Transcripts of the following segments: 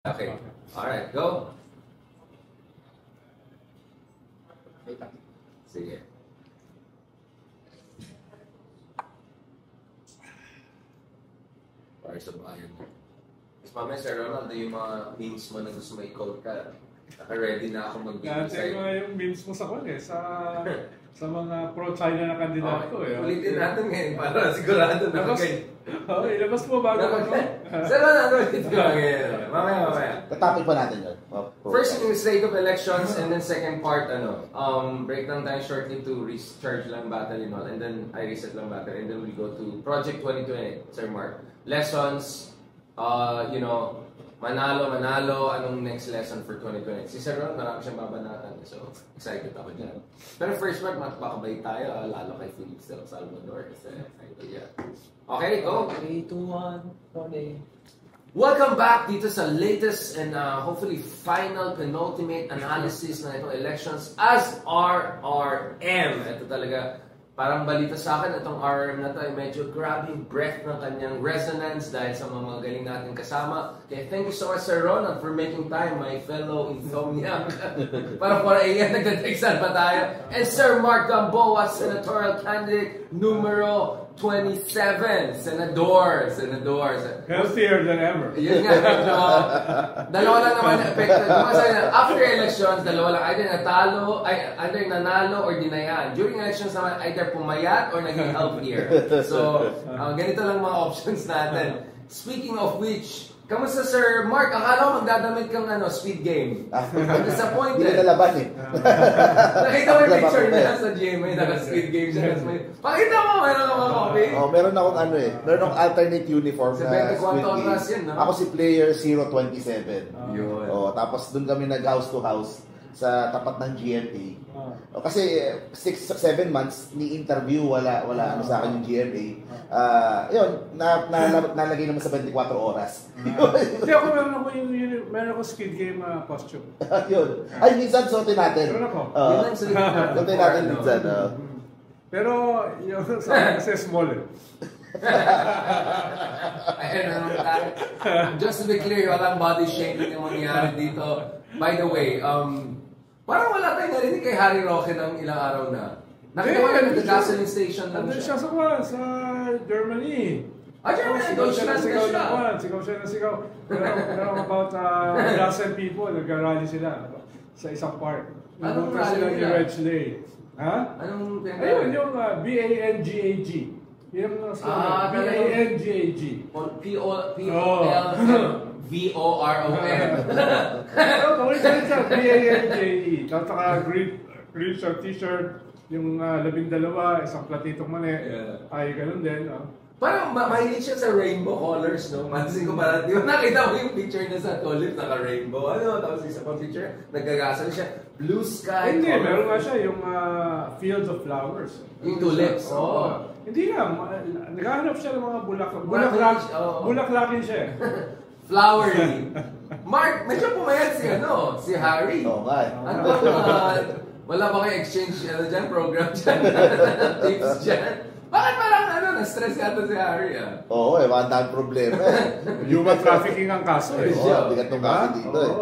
Okay. Alright, go. Sige. Para sa bayan. Mas mamaya, Sir Ronald, yung mga memes mo na gusto may code ka. Naka-ready na ako mag-video sa'yo. Yung memes mo sa kwan sa mga pro-China na kandidato Ulitin natin ngayon para sigurado na ilabas mo bago ano. Sir Ronald, ulitin mo ngayon. Mamaya. Topic pa natin yun. First, yung state of elections, and then second part, break down tayo shortly to recharge lang battery and all, and then I reset lang battery, and then we go to Project 2020, Sir Mark. Lessons, manalo, anong next lesson for 2020? Si Sir Ron, marami siyang babanatan, so excited ako dyan. Pero first part, makabay tayo, lalo kay Felix del Salvador, kasi excited yan. Okay, go! 3, 2, 1, okay. Welcome back dito sa latest and hopefully final penultimate analysis ng itong elections as RRM. Ito talaga, parang balita sa akin, itong RRM na ito ay medyo grabbing breath ng kanyang resonance dahil sa mga galing natin kasama. Kaya thank you so much, Sir Ronald, for making time, my fellow insomniac. Para 4 a.m. nagtateksan pa tayo. And Sir Mark Gamboa, senatorial candidate numero 27. Senadors. Healthier than ever. Yun nga, medyo, dalawa lang naman affected. After elections, dalawa lang, either nanalo or dinayaan. During elections naman, either pumayat or naging healthier. So, ganito lang mga options natin. Speaking of which, kamusta Sir Mark? Akala ko magdadamit kang Squid Game. I'm disappointed. Hindi na laban eh. Nakita mo yung picture niya sa GMA, naka-Squid Game siya. Pakita mo, meron ka mga copy? Meron akong meron akong alternate uniform na Squid Game. Ako si player 027. Yun. Tapos doon kami nag-house to house sa tapat ng GMA. Kasi 6-7 months ni-interview, wala sa akin yung GMA. Yun, nalagay naman sa 24 oras. Hindi ako meron ako Squid Game costume. Yun. Ay, minsan suotin natin. Meron ako. Suotin natin minsan. Pero yung sa kasi small eh. Just to be clear, walang body shaming yung mangyayari dito. By the way, parang wala tayong narinig kay Harry Roque ng ilang araw na. Nakita ko yung gasoline station lang siya. Sa Germany. Germany! Deutschland na siya! Sigaw siya. Pero about a dozen people, nag-rally sila sa isang park. Anong rally nila? Red Slade. Ha? Anong pinag-rally? Ayun, yung BANGAG. Yung BANGAG. P-O-L-V-O-R-O-N. BANGAE. Tapos green shirt, t-shirt, yung 12, isang platitong mani. Ay, ganun din. Parang mahilig siya sa rainbow colors, no? Mansin ko parang, di ba nakita mo yung picture niya sa tulip, naka-rainbow, tapos isa pang picture, nagagasal siya, blue sky. Hindi, meron nga siya yung fields of flowers. Yung tulips, oo. Hindi nga, naghahanap siya ng mga bulaklakin siya. Flowery. Mark, medyo pumayat si Harry. Oo nga. Ano ba, wala ba kayo exchange dyan, program dyan, tips dyan? Bakit parang na-stress yata si Harry Oo ang problema Human trafficking ang kaso eh. Bigat ng kaso dito eh.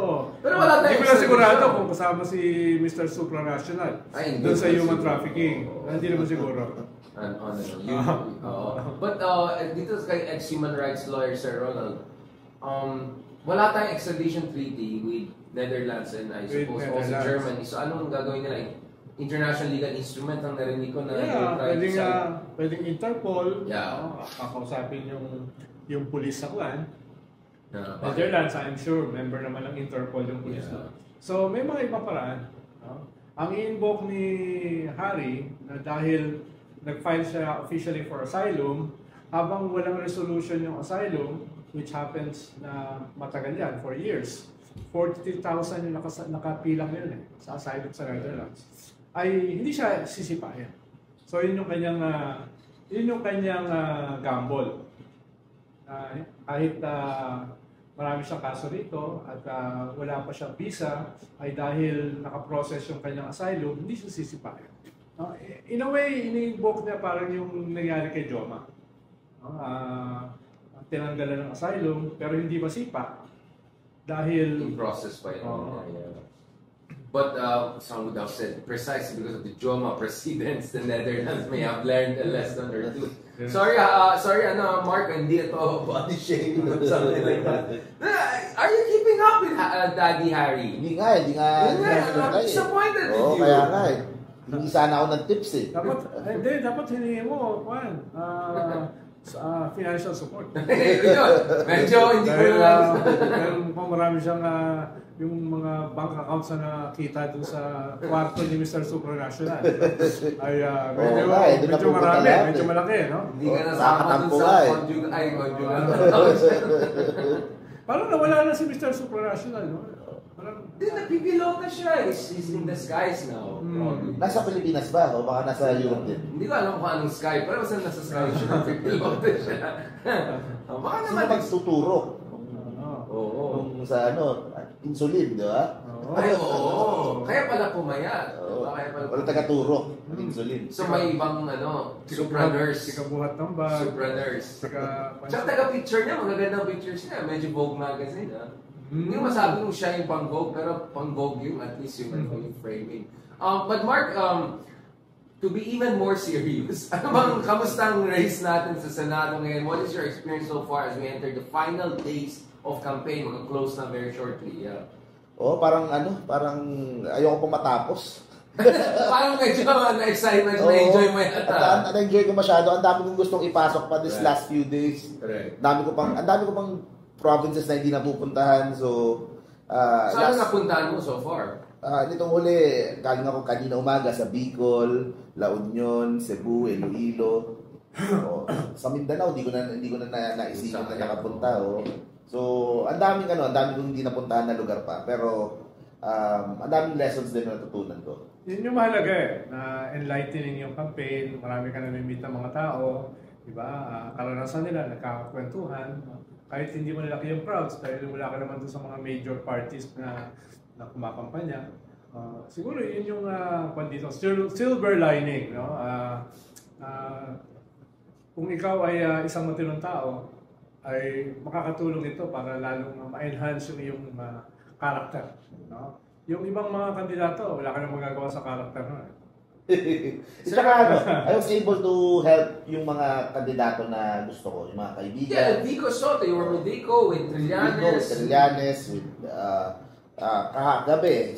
Pero wala tayong hindi ko na sigurado kung kasama si Mr. Supranational doon sa human trafficking. Hindi naman siguro. But dito kay ex-human rights lawyer Sir Ronald, wala tayong extradition treaty with Netherlands and I suppose also Germany. So anong gagawin nila? International legal instrument ang narinig ko na pwedeng Interpol. Kakausapin yung police sa kwan. Netherlands, I'm sure, member naman ng Interpol yung police. So may mga ibang paraan. Ang i-invoke ni Harry na dahil nag-file siya officially for asylum, habang walang resolution yung asylum, which happens na matagal yan, for years, 40,000 yung nakapilang yun sa asylum sa Netherlands, ay hindi siya sisipahin. So yun yung kanyang gamble. Kahit marami siyang kaso rito at wala pa siyang visa, ay dahil nakaprocess yung kanyang asylum, hindi siya sisipahin. In a way, ini-invoke niya parang yung nangyari kay Joma. Tinanggalan ng asylum pero hindi masipa. dahil in process pa yun. But some would have said precisely because of the Joma precedents, the Netherlands may have learned a lesson or two. Yeah. Sorry, Mark, hindi ito body shaming or something like that. Are you keeping up with Daddy Harry? Hindi nga. I'm disappointed with you. Kaya nga eh. Hindi sana ako ng tips eh. Dapat hiningi mo, financial support. Medyo hindi ko lang. Meron pa marami siyang yung mga bank accounts na nakita doon sa kwarto ni Mr. Supranational. Ay, medyo marami, medyo malaki, no? Hindi ka nasama doon sa conjugal. Parang nawala na si Mr. Supranational, no? Hindi, napipilota siya. He's in the skies now. Nasa Pilipinas ba? O baka nasa Europe din? Hindi ko alam kung anong sky. Pero basta nasa sky siya, napipilota siya. Baka naman. Sino magtuturo? Oo. Kung sa insulin, di ba? Ay, oo. Kaya pala pumayat. Wala taga-turo ng insulin. So may ibang supra-nurse. Sikabuhat ng bag. Supra-nurse. Tsaka taga-picture niya, magagandang pictures niya. Medyo Vogue magazine, ha? Hindi ko masabi kung siya yung pang-Vogue, pero pang-Vogue yung at least yung framing. But Mark, to be even more serious, kamusta ang race natin sa Senado ngayon? What is your experience so far as we enter the final days of campaign? Mag-close na very shortly. Yeah. Parang ayoko pong matapos. Parang medyo na-excitement, na-enjoy mo yata. Na-enjoy ko masyado. Ang dami kong gustong ipasok pa this last few days. Correct. Ang dami ko pang provinces na hindi napupuntahan. So, saan napuntahan mo so far? Nitong huli, galing ako kanina umaga sa Bicol, La Union, Cebu, Iloilo. Sa Mindanao, hindi ko na naisipin na nakapunta. So, ang daming kong hindi napuntahan na lugar pa. Pero, ang daming lessons din na natutunan ko. Yun yung mahalaga na enlightening yung campaign, marami ka namimit ng mga tao, diba? Karanasan nila, nagkakakwentuhan, kahit hindi mo nilaki yung crowds, dahil wala ka naman doon sa mga major parties na kumakampanya. Siguro yun yung dito, silver lining, no? Kung ikaw ay isang matinong tao, ay makakatulong ito para lalong ma-enhance yung iyong character, no? Yung ibang mga kandidato, wala ka nang magagawa sa character na. Saka I was able to help yung mga kandidato na gusto ko, yung mga kaibigan. Yeah, Vico Soto, you were with Vico, with Trillanes. With kagabi,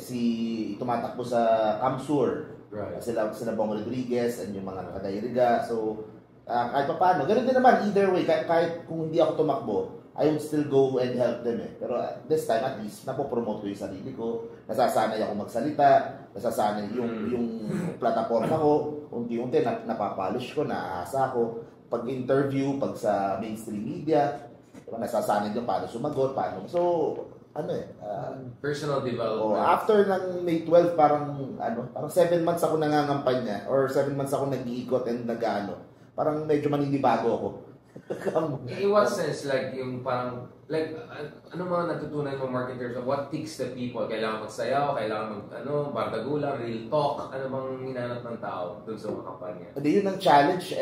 tumatakbo sa Kamsur. Right. Sila Bong Rodriguez and yung mga taga-Iriga. So, kahit pa paano, ganun din naman, either way, kahit kung hindi ako tumakbo, I would still go and help them eh. Pero this time, at least, napopromote ko yung sarili ko, nasasanay ako magsalita, nasasanay yung plataforma ko, unti-unti napapolish ko, naaasa ko, pag-interview, pag sa mainstream media, nasasanay din paano sumagot, paano. So, personal development. After ng May 12, parang 7 months ako nangangampanya, or 7 months ako nag-iikot and parang medyo maninibago ako. In what sense, like yung parang, like, ano mga natutunan mo, Mark, in terms of what ticks the people? Kailangan magsayaw, kailangan bardagulang, real talk, ano bang hinanap ng tao dun sa mga kampanya? Hindi, yun ang challenge.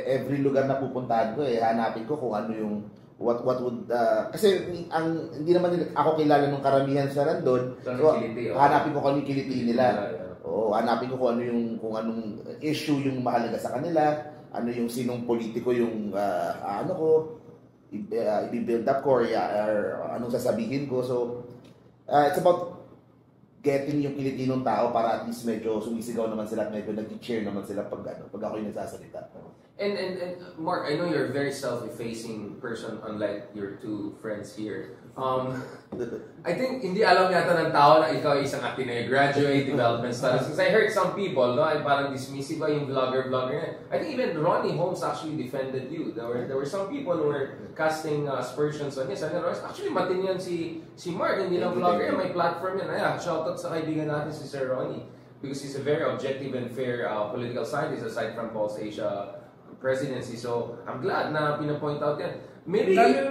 Every lugar na pupuntahan ko, hanapin ko kung ano yung, what would, kasi hindi naman ako kilala ng karamihan sa nandun. So, hanapin ko kung ano yung kiliti nila. Hanapin ko kung anong issue yung mahalaga sa kanila. Ano yung sinong politiko yung i-build up ko or anong sasabihin ko. So, it's about getting yung kiliti ng tao para at least medyo sumisigaw naman sila at medyo nag-cheer naman sila pag ako yung nagsasalita. And Mark, I know you're a very self-effacing person unlike your two friends here. I think hindi alam yata ng tao na ikaw ay isang Ateneo graduate, development studies. Because I heard some people, ay parang dismissive yung vlogger. I think even Ronnie Holmes actually defended you. There were some people who were casting aspersions on his. Actually, matin yan si Mark, hindi lang vlogger, may platform yan. Shoutout sa kaibigan natin si Sir Ronnie. Because he's a very objective and fair political scientist aside from Pulse Asia presidency. So, I'm glad na pinapoint out yan. Maybe... Dahil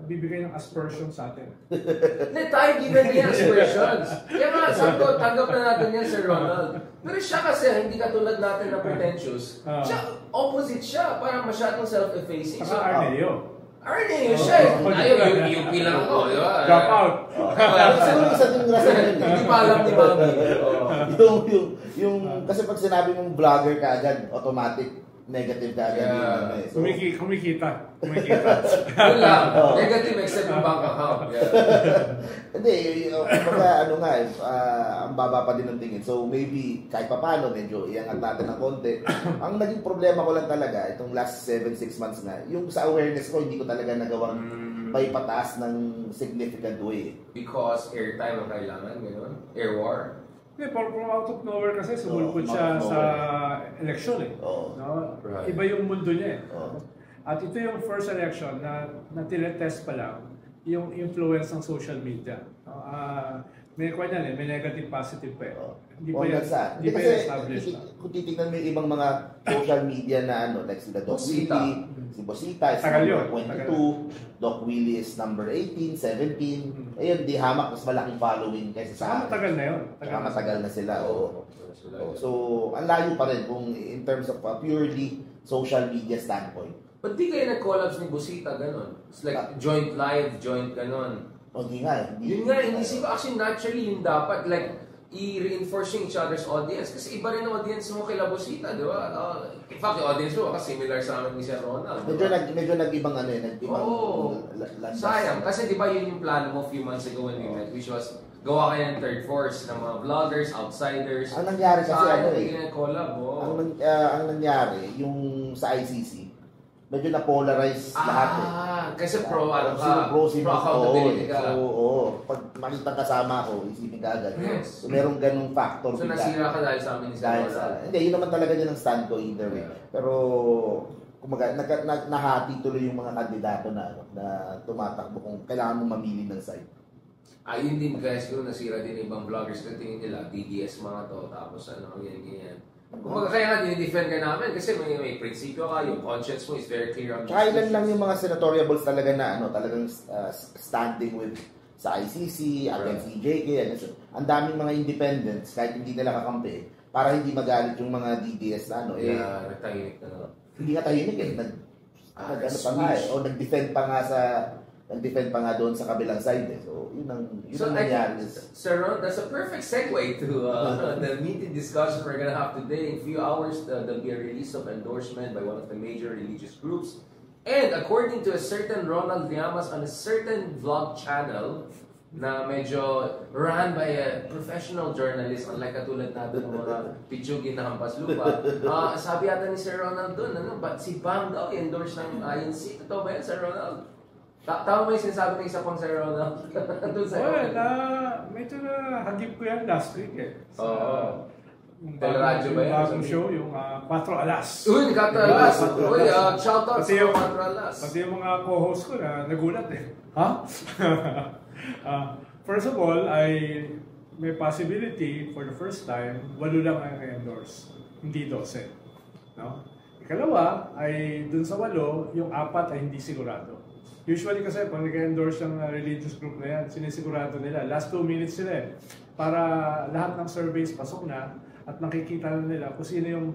bibigay ng aspersion sa atin. Hindi, tayo given niya aspersions. Kaya nga, sagot, tanggap na natin yan, Sir Ronald. Pero siya kasi, hindi katulad natin na pretentious. Siya, opposite siya. Parang masyadong self-effacing. Saka Arnelio. Arnie, siya yung pilang ko, di ba? Drop out. Siguro isa din rason yun. Hindi pa alam ni Mami. Kasi pag sinabi mong vlogger ka agad, automatic negative ka agad. Yeah. Kumikita. Yun lang. Negative except yung bank account. Hindi, kumbaga ang baba pa din ng tingin. So maybe kahit pa paano, medyo iangat natin ng konti. Ang naging problema ko lang talaga, itong last 7-6 months na, yung sa awareness ko, hindi ko talaga nagawang may pataas ng significant way. Because airtime ang kailangan, gano'n? Air war? Hindi, from out of nowhere kasi sumulpot siya sa eleksyon eh. No? Right. Iba yung mundo niya eh. At ito yung first election na tinetest pa lang yung influence ng social media. May may negative positive pa eh. Hindi pa yan established. Kung titignan mo yung ibang mga social media na like sila Doc Willie, si Bosita is number 22, Doc Willie is number 18, 17. Ayun, di hamak, mas malaking following kaysa sa akin. Matagal na yun. Matagal na sila. So, ang layo pa rin kung in terms of purely social media standpoint. Ba't di kayo nag-collabs ni Bosita, gano'n? It's like joint live, joint gano'n. Hindi nga. Yun nga, inisip ko actually naturally yun dapat like i-reinforcing each other's audience kasi iba rin ang audience mo kay Bosita, di ba? In fact, yung audience mo kasi similar sa amin ni Sir Ronald. Medyo nag-ibang sayang. Kasi di ba yun yung plano mo few months ago when we met, which was gawa kayo ng third force ng mga vloggers, outsiders. Ang nangyari kasi collab, ang nangyari, yung sa ICC, medyo na-polarize lahat eh. Kasi pro sino accountability ka. So, pag makita kasama ko, isipin ka agad. Yes. So, merong ganung factor. So, nasira ka dahil sa amin ni Sir Ronald? Hindi, yun naman talaga din ang stand ko either way. Pero, kumaga, nahati tuloy yung mga kandidato na tumatakbo kung kailangan mo mamili ng side. Yun din guys, kung nasira din ibang vloggers na tingin nila, DDS mga to, tapos ganyan. Kumbaga kaya nga dinidefend ka namin kasi may prinsipyo ka, yung conscience mo is very clear on tsaka ilan lang yung mga senatoriables talaga na talagang standing with sa ICC, against EJK, ang daming mga independents kahit hindi nila kakampi para hindi magalit yung mga DDS na nagtahimik na hindi nga tahimik nag-defend pa nga doon sa kabilang side eh. So yun ang nangyari. Sir Ron, that's a perfect segue to the meeting discussion we're gonna have today. In a few hours, there'll be a release of endorsement by one of the major religious groups. And according to a certain Ronald Llamas on a certain vlog channel na medyo run by a professional journalist, unlike katulad natin ng mga pichugin na hampas lupa, sabi yata ni Sir Ronald doon, si Bang daw i-endorse ng INC. Totoo ba yan, Sir Ronald? Tama mo yung sinasabi ng isa pang Sir Ronald? Medyo hagip ko yan last week eh. Teleradyo ba yan? Yung bagong show, yung 4 Alas. Uy, 4 Alas! Uy, shoutout sa 4 Alas. Pati yung mga co-host ko na nagulat eh. First of all, may possibility for the first time, 8 lang ang endorse, hindi 12. No? Ikalawa ay dun sa 8, yung 4 ay hindi sigurado. Usually kasi pag nag-endorse yung religious group na yan, sinisigurado nila. Last 2 minutes sila eh. Para lahat ng surveys pasok na at nakikita na nila kung sino yung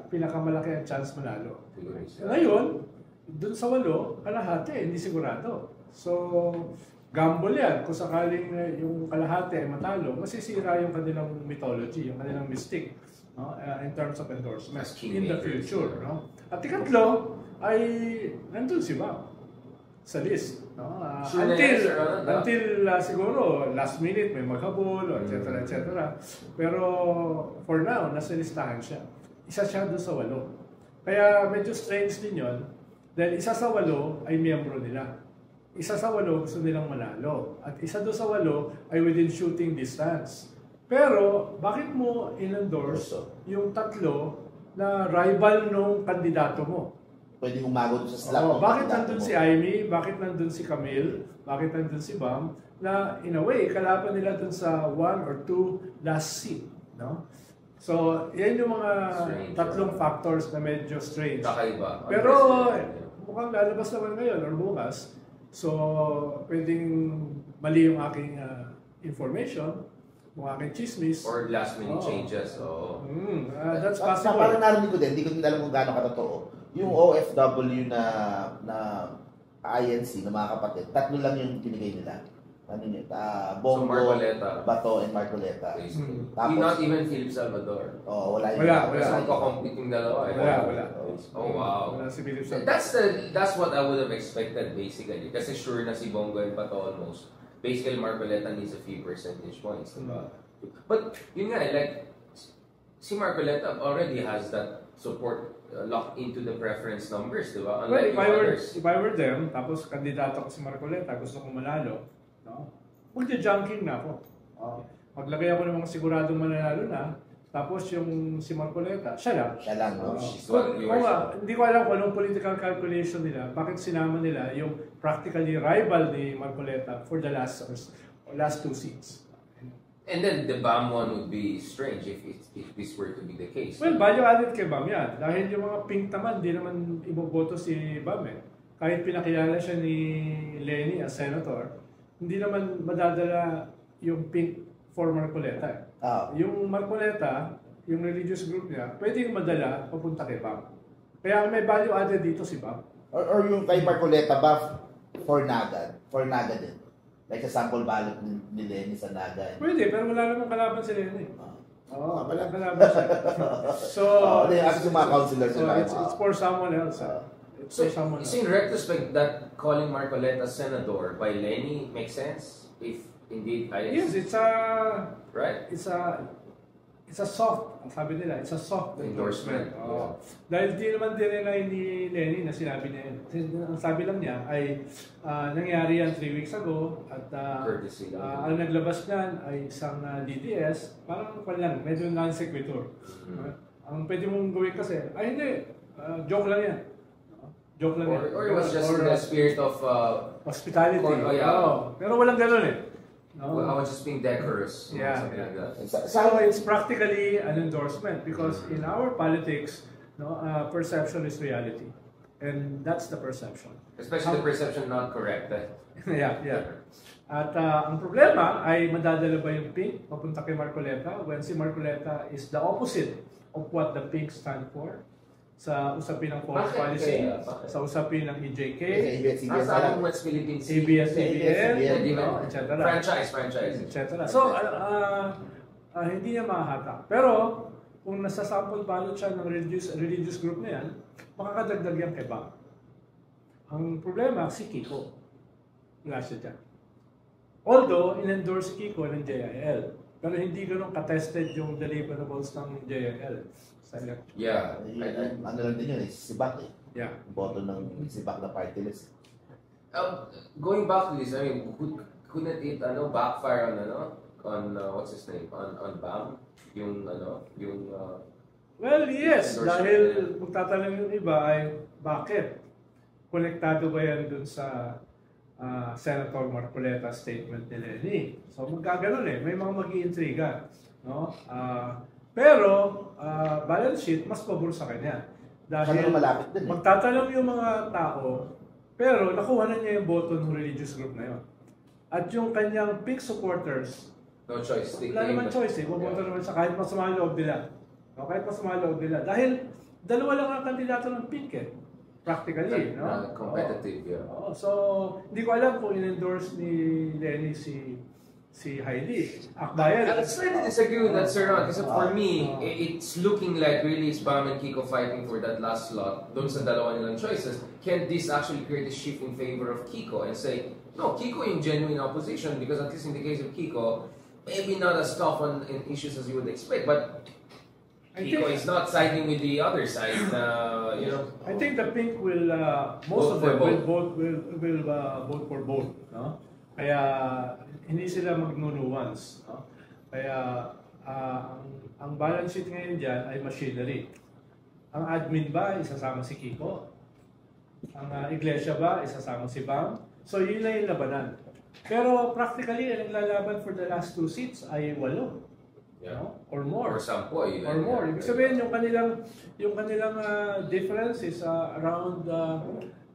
pinakamalaki ang chance manalo. Ngayon, dun sa 8, kalahati, hindi sigurado. So, gamble yan. Kung sakaling yung kalahati ay matalo, masisira yung kanilang mythology, yung kanilang mystique in terms of endorsement in the future. No? At ikatlo, ay nandun si Bang sa list. No? Until siguro last minute may maghabol, etc. etc. Pero for now, nasa listahan siya. Isa siya doon sa 8. Kaya medyo strange din yun. Dahil isa sa 8 ay miyembro nila. Isa sa 8 gusto nilang manalo. At isa doon sa 8 ay within shooting distance. Pero bakit mo in-endorse yung 3 na rival nung kandidato mo? Pwede umagot sa slot. Bakit nandun si Amy? Bakit nandun si Camille? Bakit nandun si Bam? Na in a way, kalaban nila dun sa 1 or 2 last seat. No? So, yan yung mga tatlong factors na medyo strange. Kakaiba. Pero mukhang lalabas naman ngayon or bukas. So, pwedeng mali yung aking information, yung aking chismis. Or last minute changes. That's possible. Parang narinig ko din, hindi ko din alam kung gaano katotoo. Yung OFW na INC ng mga kapatid, 3 lang yung binigay nila. Ano yun? Bongo, Marcoleta. Bato, and Marcoleta. Tapos, not even Philip Salvador. Wala. Kasi magkakompeting dalawa. Wala. Oh, wow. Wala si Philip Salvador. That's what I would have expected, basically. Kasi sure na si Bongo and Bato almost. Basically, Marcoleta needs a few percentage points. Diba? But, yun nga, like, si Marcoleta already has that support locked into the preference numbers, diba? Well, if I were them, tapos kandidato ko si Marcoleta, gusto kong manalo, no? Magja-junking na ako. Maglagay ako ng mga siguradong mananalo na, tapos yung si Marcoleta, siya lang. No? Hindi ko alam kung anong political calculation nila, bakit sinama nila yung practically rival ni Marcoleta for the last 2 seats. And then the BAM one would be strange if this were to be the case. Well, value added kay BAM yan. Dahil yung mga pink naman, di naman iboboto si BAM eh. Kahit pinakilala siya ni Lenny as senator, hindi naman madadala yung pink for Marcoleta eh. Yung Marcoleta, yung religious group niya, pwede yung madala papunta kay BAM. Kaya may value added dito si BAM. Or yung kay Marcoleta ba for Naga din? Like sa sample ballot ni Lenny sa Naga. Pwede, pero wala namang kalaban si Lenny. Walang kalaban siya. So, yung mga councilors nila. It's for someone else. So in retrospect, that calling Marcoleta senator by Lenny makes sense? If indeed yes, it's a soft, sabi nila, it's a soft endorsement. Dahil di naman din nila ni Lenny na sinabi niya yun. Ang sabi lang niya ay nangyari yan 3 weeks ago at ang naglabas niyan ay isang DDS, parang lang, medyo non-sequitur. Ang pwede mong gawin kasi, ay hindi, joke lang yan. Joke lang yan. Or it was just in the spirit of hospitality. Pero walang ganun eh. Well, I was just being decorous. Yeah. So it's practically an endorsement because in our politics, perception is reality, and that's the perception. Especially the perception not correct. Yeah. At ang problema ay madadala ba yung pink papunta kay Marcoleta when si Marcoleta is the opposite of what the pink stand for. Sa usapin ng foreign policy, sa usapin ng EJK, sa West Philippines, ABS-CBN, etc. Franchise, etc. So, hindi niya mahahatak. Pero, kung nasa sample ballot siya ng religious group na yan, makakadagdag yan kay BAM. Ang problema, si Kiko. Wala siya dyan. Although, in-endorse si Kiko ng JIL. Pero hindi ganun katested yung deliverables ng JIL. Yeah. Ano lang din yun, sibak eh. Yeah. Boto ng sibak na party list. Going back to this, I mean, couldn't it backfire on what's his name? On BAM? Well, yes. Dahil magtatanong yung iba ay bakit? Konektado ba yan dun sa Senator Marcoleta statement ni Lenny? So magkaganon eh. May mga mag-iintriga. No? Pero, balance sheet, mas pabor sa kanya. Dahil magtatanong yung mga tao, pero nakuha na niya yung boto ng religious group na yun. At yung kanyang pink supporters, no choice. Wala naman choice eh. Bumoto naman sa kahit masama loob nila. Kahit masama loob nila. Dahil dalawa lang ang kandidato ng pink eh. Practically, no? Competitive, yeah. So, hindi ko alam kung in-endorse ni Lenny si Heidi. Akbayan. I slightly disagree with that, Sir Ron. Kasi for me, it's looking like really it's BAM and Kiko fighting for that last slot. Doon sa dalawa nilang choices. Can this actually create a shift in favor of Kiko and say, no, Kiko in genuine opposition because at least in the case of Kiko, maybe not as tough on issues as you would expect, but Kiko is not siding with the other side. I think the pink will most of them will vote for both. No? Kaya hindi sila magnunuance. No? Kaya ang balance sheet ngayon dyan ay machinery. Ang admin ba, isasama si Kiko? Ang iglesia ba, isasama si BAM? So yun na yung labanan. Pero practically, ang lalaban for the last 2 seats ay 8. Yeah. No? Or more. Or 10 even. Or more. Ibig sabihin, yung kanilang difference is around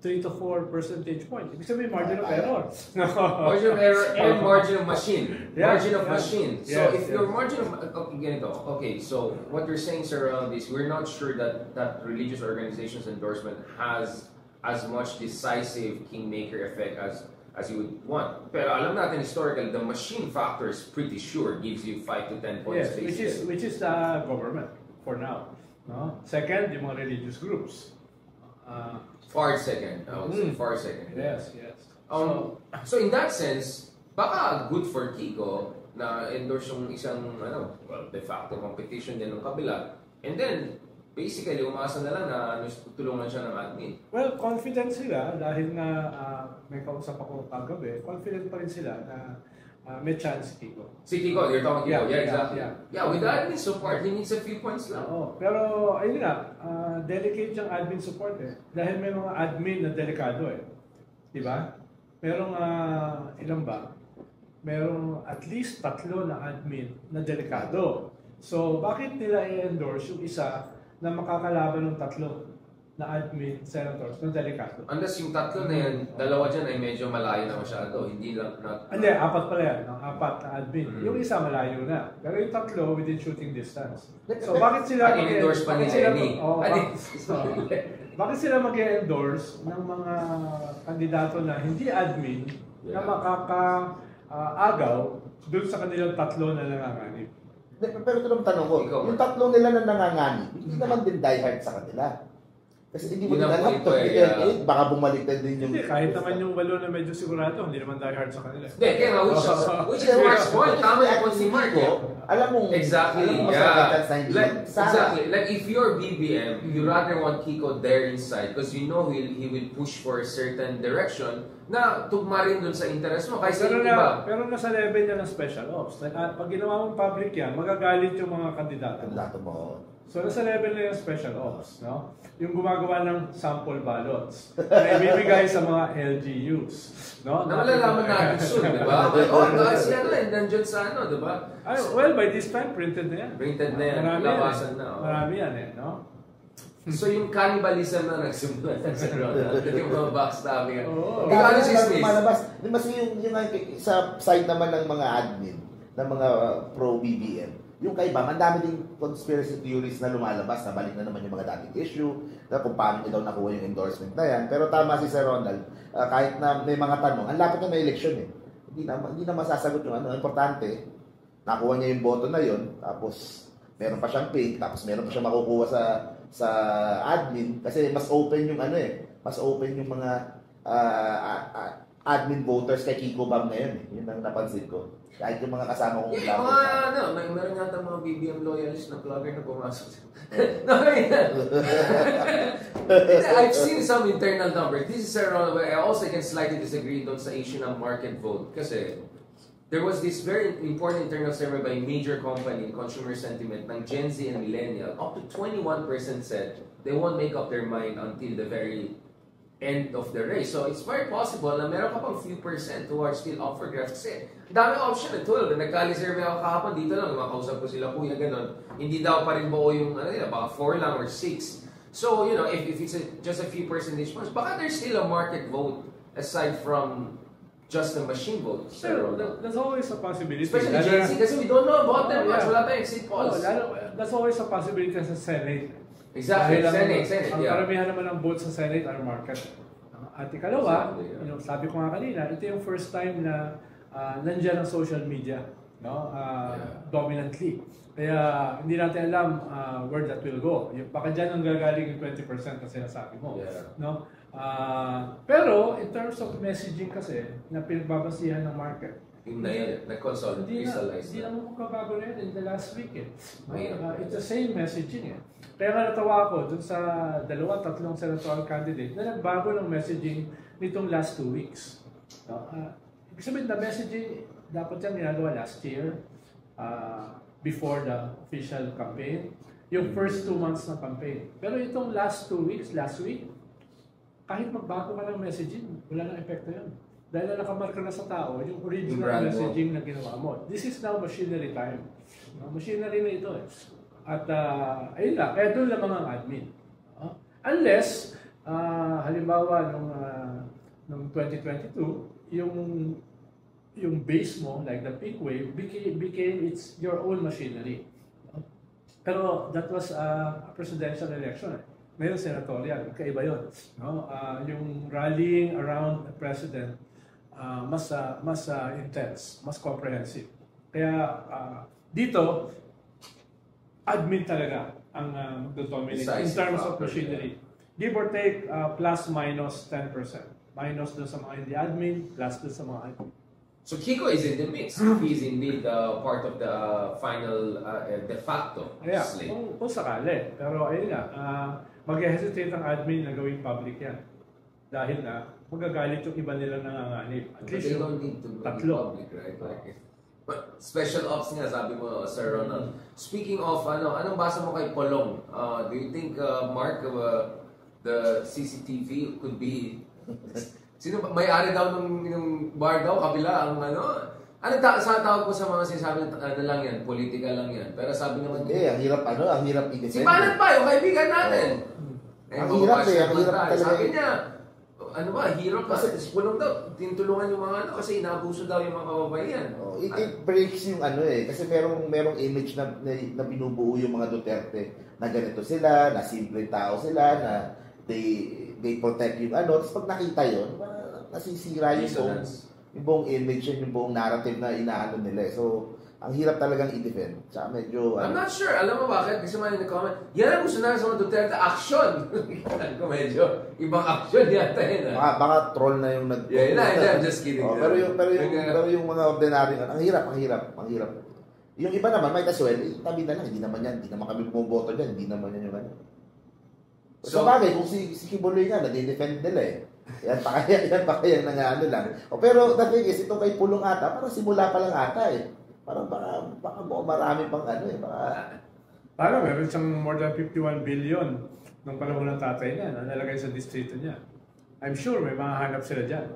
3 to 4 percentage points. Ibig sabihin, margin of error. Margin of error and margin of machine. Margin of machine. So if your margin of... Okay, so what you're saying, sir, around this, we're not sure that religious organization's endorsement has as much decisive kingmaker effect as you would want. Pero alam natin historically, the machine factor is pretty sure gives you 5 to 10 points. Yes, which is the government for now. No? Second, yung mga religious groups. Far second. I would say far second. Yes. So in that sense, baka good for Kiko na endorse yung isang de facto competition din ng kabila. And then, basically, umasa na lang na tutulungan siya ng admin. Well, confident sila dahil nga may kausap ako kagabi, confident pa rin sila na may chance si Kiko. Si Kiko, you're talking Kiko. Yeah, exactly. Yeah, with the admin support, he needs a few points lang. Pero ayun nga, delicate yung admin support dahil may mga admin na delikado Diba? Merong ilan ba? Merong at least 3 na admin na delikado. So, bakit nila i-endorse yung isa na makakalaban ng 3 na admin senators na delikado? Unless yung 3 na yan, 2 dyan ay medyo malayo na masyado. Hindi lang Hindi, 4 pala yan. 4 na admin. Yung isa malayo na. Pero yung 3 within shooting distance. So, bakit sila mag-endorse pa ni Lenny? Bakit sila mag-endorse ng mga kandidato na hindi admin na makaka-agaw doon sa kanilang 3 na nanganganib? Pero ito lang tanong ko, yung 3 nila na nanganganib, hindi naman din diehard sa kanila. Kasi hindi mo din alam to, baka bumalik din yung... Hindi, kahit naman yung 8 na medyo sigurado, hindi naman diehard sa kanila. Hindi, kaya nga, which is Mark's point. Tama yung point si Mark. Alam mo, exactly, exactly. Like if you're BBM, you rather want Kiko there inside because you know he will push for a certain direction na tugma rin dun sa interest mo. Pero nasa level niya ng special ops. Pag ginawa mong public yan, magagalit yung mga kandidato mo. So, nasa level na yung special ops, no? Yung gumagawa ng sample ballots na ibibigay sa mga LGUs, no? Na malalaman natin soon, di ba? Kasi nandyan sa di ba? Well, by this time, printed na yan. Printed na yan, labasan na. Marami yan no? So, yung cannibalism na nagsimula sa Ronald, yung mga backstabbing. Ano si Smith? Mas yung sa side naman ng mga admin, ng mga pro-BBM, yung kaiba, ang dami ding conspiracy theories na lumalabas, na balik na naman yung mga dating issue, na kung paano niya daw nakuha yung endorsement na yan. Pero tama si Sir Ronald, kahit na may mga tanong, ang lapit na may eleksyon Hindi na masasagot yung importante, nakuha niya yung boto na yun, tapos meron pa siyang pay, tapos meron pa siyang makukuha sa admin, kasi mas open yung mas open yung mga admin voters kay Kiko Bam ngayon Yun ang napansin ko. Kahit yung mga kasama kong meron yata mga BBM loyalists na vlogger na pumasok. I've seen some internal numbers. This is around where I also can slightly disagree doon sa issue ng market vote. Kasi there was this very important internal survey by major company, consumer sentiment, ng Gen Z and Millennial. Up to 21% said they won't make up their mind until the very end of the race. So, it's very possible na meron ka pang few percent who are still up for grabs. Kasi, dami option 12. Nagkali-survey ako kahapon dito lang. Makausap ko sila, kuya, ganun. Hindi daw pa rin buo yung, baka 4 lang or 6. So, if it's just a few percentage points, baka there's still a market vote aside from just the machine vote. Sure, that's always a possibility. Especially Gen Z, kasi we don't know about them much. Wala tayong exit polls. That's always a possibility sa Senate. Exactly, Senate. Ang karamihan naman ng votes sa Senate are market. At ikalawa, sabi ko nga kanina, ito yung first time na nandiyan ang social media, dominantly. Kaya hindi natin alam where that will go. Baka dyan ang gagaling yung 20% na sinasabi mo. No? Pero in terms of messaging kasi, na pinagbabasihan ng market, nag-consolidate. Hindi naman magkabago na yun in the last week. It's the same messaging. Kaya nga natawa ako dun sa 2-3 senatorial candidate na nagbago ng messaging nitong last 2 weeks. Ibig sabihin, the messaging dapat yan ginagawa last year before the official campaign. Yung first 2 months ng campaign. Pero itong last 2 weeks, last week, kahit magbago ka ng messaging, wala nang epekto yun. Dahil na nakamarka na sa tao yung original messaging na ginawa mo. This is now machinery time. Machinery na ito At ayun lang, kaya doon lamang ang admin. Unless, halimbawa, nung 2022, yung base mo, like the peak wave, became your own machinery. Pero that was a presidential election. Ngayon, senatorial. Kaiba yun. No? Yung rallying around the president, mas intense, mas comprehensive. Kaya dito, admin talaga ang dominate in terms of machinery. Give or take plus minus 10%. Minus dun sa mga hindi admin, plus dun sa mga admin. So Kiko is in the mix. He is indeed part of the final de facto slate. Kung sakali. Pero ayun nga, mag-hesitate ang admin na gawing public yan. Dahil na, magagalit yung iba nilang nanganganib. At least they don't need to be public, right? Like, but special ops nga, sabi mo, Sir Ronald. Speaking of, anong basa mo kay Polong? Do you think, Mark, the CCTV could be... Sino may-ari daw ng bar daw, kabila ang sa tawag ko sa mga sinasabi lang yan, politika lang yan. Pero sabi naman ang hirap i-defend. Si Banat pa, yung kaibigan natin. Ang hirap talaga. Sabi niya, hirap kasi Pulong daw, tinutulungan yung mga kasi inaabuso daw yung mga kababaihan. It breaks yung kasi merong image na binubuo yung mga Duterte na ganito sila, na simple tao sila, na they protect yung tapos pag nakita yun, nasisira yung buong image yun, yung buong narrative na inaano nila. So, ang hirap talagang i-defend. Tsaka medyo... I'm not sure. Alam mo bakit? Kasi man in the comment, yan ang gusto na sa mga Duterte, action! Medyo ibang action yata yun. Baka troll na yung I'm just kidding. Pero yung mga ordinary, ang hirap. Yung iba naman, may kaswel, tabi na lang, hindi naman kami bumoboto dyan, hindi naman yan yung So, bagay, kung si Kibuloy nga, nade-defend nila Yan pa kaya nangyano lang. Pero the thing is, itong kay Pulong ata, parang simula pa lang ata Parang baka marami pang Parang meron siyang more than 51 billion nung panahon ng tatay niya na nalagay sa distrito niya. I'm sure may mahanap sila dyan.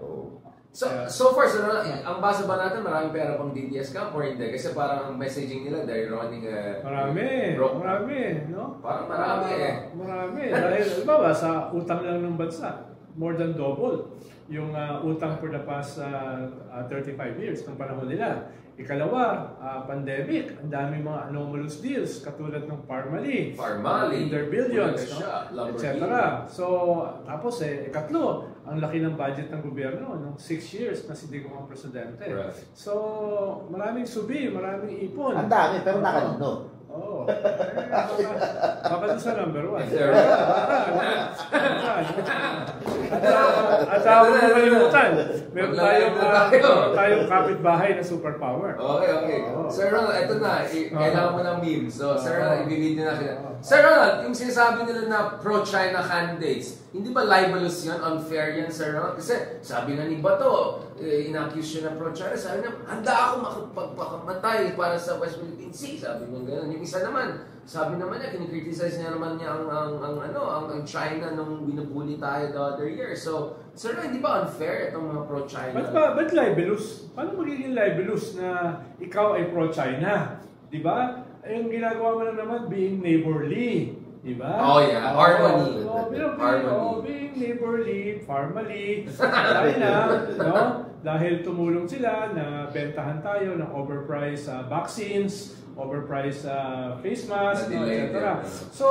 So far, ang basa ba natin, maraming pera pang DDS camp or hindi? Kasi parang ang messaging nila, they're running Marami, no? Parang marami Marami. Dahil, ba, sa utang lang ng bansa, more than double yung utang for the past 35 years ng panahon nila. Ikalawa, pandemic, ang daming mga anomalous deals katulad ng Parmali, their billions, etc. So, tapos ikatlo, ang laki ng budget ng gobyerno nung 6 years na si Digong ang presidente. Right. So, maraming subi, maraming ipon. Ang dami, pero nakalino. Baka doon sa number 1. At huwag mo kalimutan, meron tayong kapitbahay na superpower. Okay. Sir Ronald, ito na. Kailangan mo ng memes. So, Sir Ronald, ibibidyo na kita. Sir Ronald, yung sinasabi nila na pro-China candidates, hindi ba libelous yun? Unfair yan, Sir Ronald? Kasi sabi na ni Bato, in-accuse siya na pro-China. Sabi na, handa ako makapagpakamatay para sa West Philippine Sea. Sabi mo gano'n. Yung isa naman, sabi naman niya, kinikriticize niya naman niya ang China nung binubuli tayo the other year. So, Sir Ronald, hindi ba unfair itong mga pro-China? Ba't libelous? Paano magiging libelous na ikaw ay pro-China? Di ba? Yung ginagawa mo lang naman, being neighborly. Diba? Harmony. Being neighborly, formally, dahil tumulong sila na bentahan tayo ng overpriced vaccines, overpriced face mask, etc. So,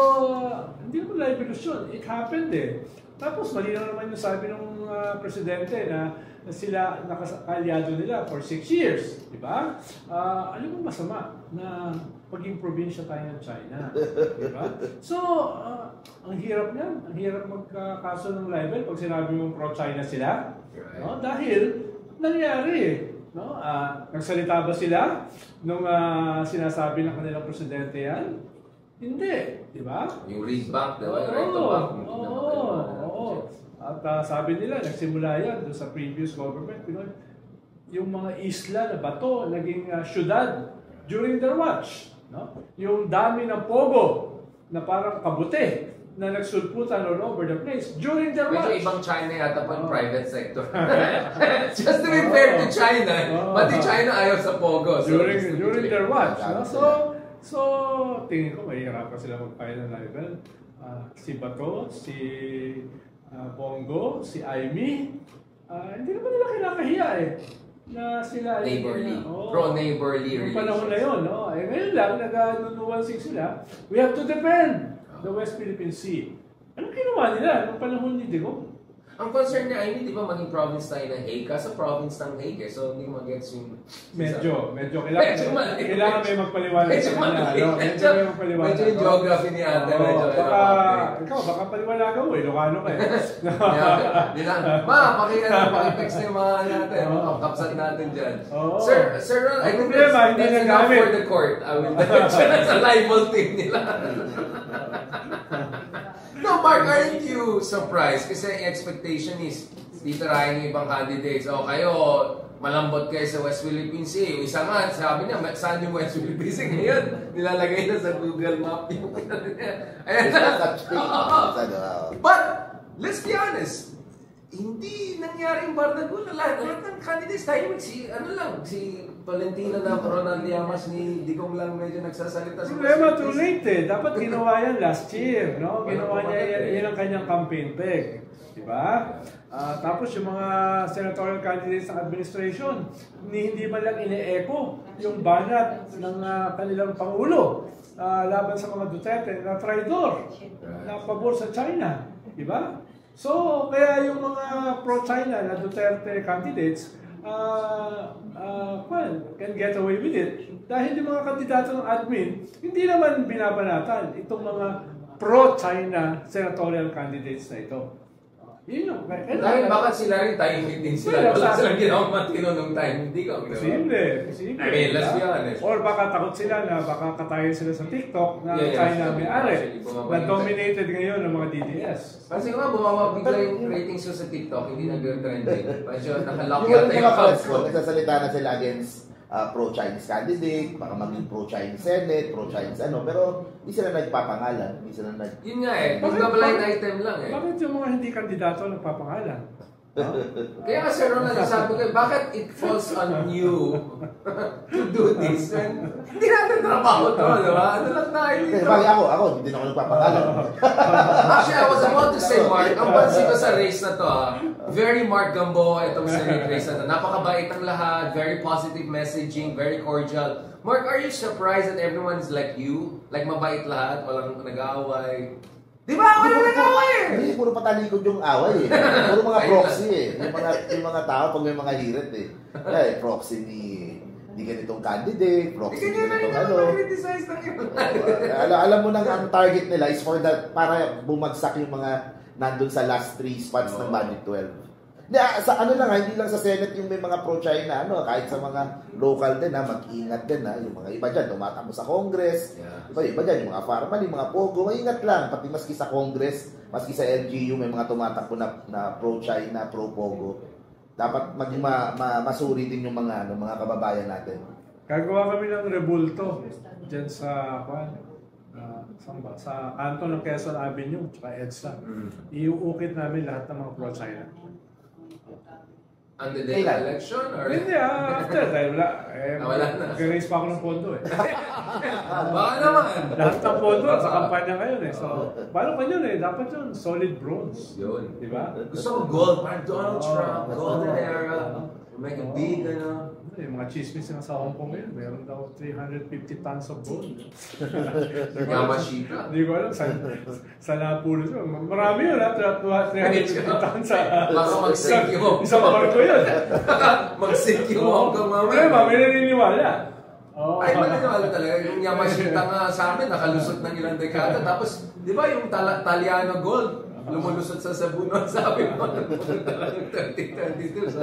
hindi naman libelous yun. It happened Tapos, malinaw naman yung sabi ng presidente na sila nakakalyado nila for 6 years. Diba? Ano bang masama na paging probinsya tayo ng China? Diba? So, ang hirap niyan. Ang hirap magkakaso ng libel pag sinabi mong pro-China sila. Right. No? Dahil, nangyari no? Nagsalita ba sila nung sinasabi ng kanilang presidente yan? Hindi. Diba? Yung read back, diba? Oo. At sabi nila, nagsimula yan doon sa previous government. Yung mga isla na bato, naging syudad during their watch. No? Yung dami ng pogo na parang kabuti na nagsulputan all over the place during their watch. Medyo ibang China yata po yung private sector. Just to be fair to China, pati China ayaw sa pogo. So during their watch. No? So, tingin ko mahihirapan sila mag-file ng libel. Si Bato, si Bongo, si Aimee, hindi naman nila kinakahiya na sila neighborly, pro-neighborly relations. Yung panahon na yun, no? Ngayon lang, nag-nunuwansig sila, we have to defend the West Philippine Sea. Anong ginawa nila nung panahon ni Digong? Ang concern niya ay hindi ba maging province tayo ng Hague? Kasi province ng Hague so hindi mo gets yung... Medyo kailangan may magpaliwanag. Medyo may magpaliwanag. Medyo yung geography ni ate. Baka paliwanagan mo, Ilocano ka pakitext na yung mga natin. Kapsat natin dyan. Sir Ron, I think that's enough for the court. I will that's a libel team nila. No, Mark, aren't you surprised? Kasi expectation is, titirahin yung ibang candidates. O kayo, malambot kayo sa West Philippine Sea. Yung isa nga, sabi niya, saan yung West Philippine Sea? Ngayon, nilalagay na sa Google Map yung ayan na. But, let's be honest, hindi nangyaring bardagulo. Lahat ng candidates tayo, si Valentina na Ronald Llamas ni Digong lang medyo nagsasalita. Problema, too late eh. Dapat ginawa yan last year, no? Ginawa niya yan ang kanyang campaign peg. Diba? Tapos yung mga senatorial candidates ng administration, hindi man lang ine-echo yung banat ng kanilang Pangulo laban sa mga Duterte na traidor, na pabor sa China. Diba? So, kaya yung mga pro-China na Duterte candidates can get away with it. Dahil yung mga kandidato ng admin, hindi naman binabanatan itong mga pro-China senatorial candidates na ito. Yun yung... Dahil bakit sila rin tahimik din sila? Wala silang ginawang matino nung time. Hindi ka. Posible. I mean, let's be honest. Or baka takot sila na baka katayin sila sa TikTok na China may-ari na dominated ngayon ng mga DDS. Kasi nga, bumaba bigla yung ratings ko sa TikTok, hindi nag-trending. Medyo nakalock yung yata yung accounts ko. Nagsasalita na sila against pro-Chinese candidate, baka maging pro-Chinese Senate, pro-Chinese pero hindi sila nagpapangalan, hindi sila Yun nga eh, blind item lang eh. Bakit yung mga hindi kandidato nagpapangalan? Kaya nga Sir Ronald, sabi ko, bakit it falls on you to do this? Hindi natin trabaho to, di ba? Ano lang tayo dito? Ako, hindi na ako nagpapangalan. Actually, I was about to say, Mark, ang pansin ko sa race na to, very Mark Gamboa itong Senate race na to. Napakabait ang lahat, very positive messaging, very cordial. Mark, are you surprised that everyone's like you? Like mabait lahat, walang nag-aaway? Di ba? Walang nag-aaway eh! Hindi, puro patalikod yung away eh. Puro mga proxy eh. Yung mga tao pag may mga hirit eh. Kaya proxy ni ganitong candidate, proxy ni ganitong alam mo nang ang target nila is for that, para bumagsak yung mga nandun sa last 3 spots ng Budget 12. Sa hindi lang sa Senate yung may mga pro-China, kahit sa mga local din, mag-ingat din, yung mga iba dyan, tumatakbo sa Congress, iba dyan, yung mga farmer, yung mga pogo, maingat lang, pati maski sa Congress, maski sa LGU, may mga tumatakbo na pro-China, pro-pogo. Dapat maging masuri din yung mga kababayan natin. Gagawa kami ng rebulto dyan sa kanto ng Quezon Avenue, tsaka EDSA. Iuukit namin lahat ng mga pro-China. On the day of election? Or? Hindi, after. Dahil wala na. Nag-raise pa ako ng pondo eh. Baka naman. Lahat ng pondo sa kampanya ngayon eh. So, paano pa yun eh? Dapat yun, solid bronze. Yun. Diba? Gusto ko gold. Parang Donald Trump, golden era. Make it big, Yung mga chismis na sa Hong Kong ngayon, meron daw 350 tons of gold. Yamashita. Hindi ko alam, sa napulo ito. Marami yun, 350 tons sa... Baka mag-sink yung isang barko yun. Mag-sink yung Hong Kong mamaya. Problema, may naniniwala. Ay, maniniwala talaga. Yung Yamashita nga sa amin, nakalusot ng ilang dekada. Tapos, di ba yung Taliano gold? Lumulusot sa Sabunon, sabi mo, talagang 2022. So,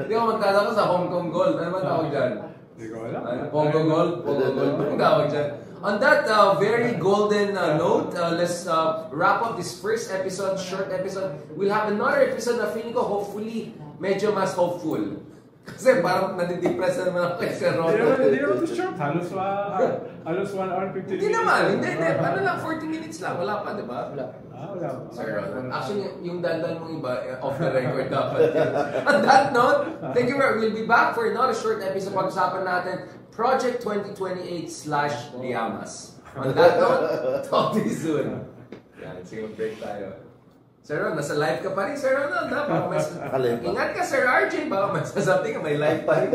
hindi ko magtataka sa Hong Kong Gold. Ano man tawag dyan? Hindi ko alam. Pongo Gold? Pongo Gold. Ano tawag dyan? On that very golden note, let's wrap up this first episode, short episode. We'll have another episode na feeling ko, hopefully, medyo mas hopeful. Kasi parang nadidepress na naman ako kay Sir Ronald. Hindi naman ito short. Halos 1 hour 50 minutes. Hindi naman. Hindi. Ano lang, 40 minutes lang. Wala pa, di ba? Wala. Sir Ronald. Actually, yung dandal mong iba, off the record dapat. On that note, thank you. We'll be back for another short episode. Pag-usapan natin Project 2028/Llamas. On that note, talk to you soon. Yan, sige, break tayo. Sir Ron, nasa live ka pa rin, Sir Ronald. Ingat ka, Sir RJ. Baka may sasabihin ka, may live pa rin.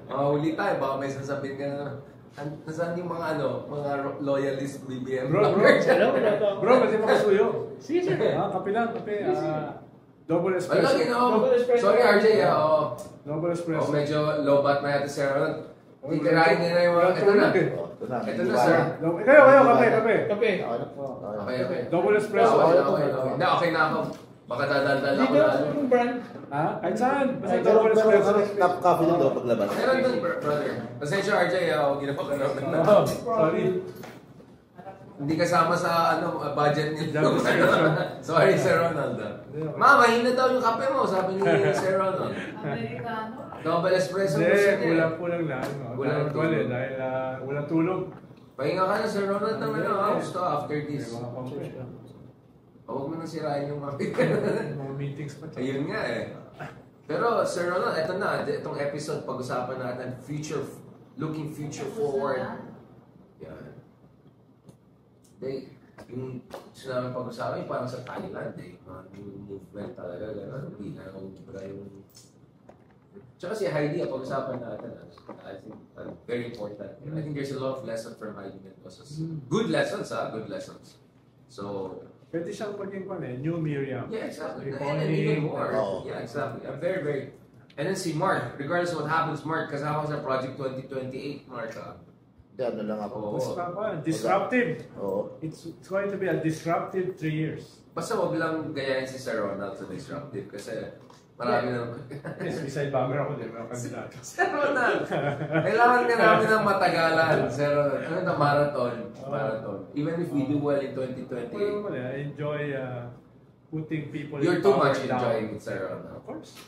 Huli tayo, baka may sasabihin ka na Nasaan yung mga mga loyalist BBM? Bro, pwede makasuyo. Sige, sir. Kape lang, kape. Double espresso. Double espresso. Sorry, RJ. Double espresso. Medyo low bat na yata, sir. Titirahin nila yung mga... Ito na. Ito na, sir. Kayo, kape. Okay. Double espresso. Okay na ako. Baka dadaldal ako lalo. Yung brand. Kahit saan. Basta Pero double espresso. top coffee din daw paglabas. Meron dun, brother. Pasensya, RJ. Ginawa ka na. Sorry. Hindi kasama sa budget nila. Sorry, Sir Ronald. Mahina daw yung kape mo, sabi ni Sir Ronald. Amerikano. Double espresso Hindi, gusto niya. kulang lang. Kulang tulog. Dahil walang tulog. Pahinga ka na, Sir Ronald, ng gusto after this. Mga pampi. Huwag mo nang sirain yung mga Mga meetings pa. Ayun nga eh. Pero Sir Ronald, eto na, itong episode pag-usapan natin, looking future forward. Yan. Yung sinabi pag-usapan, parang sa Thailand mga new movement talaga, gano'n. Hindi na yung... Tsaka si Heidi, pag-usapan natin, I think very important. I think there's a lot of lessons from Heidi Mendoza. Good lessons, good lessons. So, pwede siyang maging new Miriam. yeah, exactly. And even more. Yeah, exactly. I'm very... And then si Mark, regardless of what happens, Mark, kasama sa Project 2028, Mark. Ano lang ako. Disruptive. Oo. It's going to be a disruptive 3 years. Basta wag lang gayahin si Sir Ronald sa disruptive kasi marami na... Yes, beside Bagger ako din, mga kandidato. Sir Ronald! Kailangan ka namin ng matagalan, Sir Ronald. Ano na, marathon. Even if we do well in 2028. I enjoy putting people You're in too power much down. enjoying it, Sir Ronald. Of course.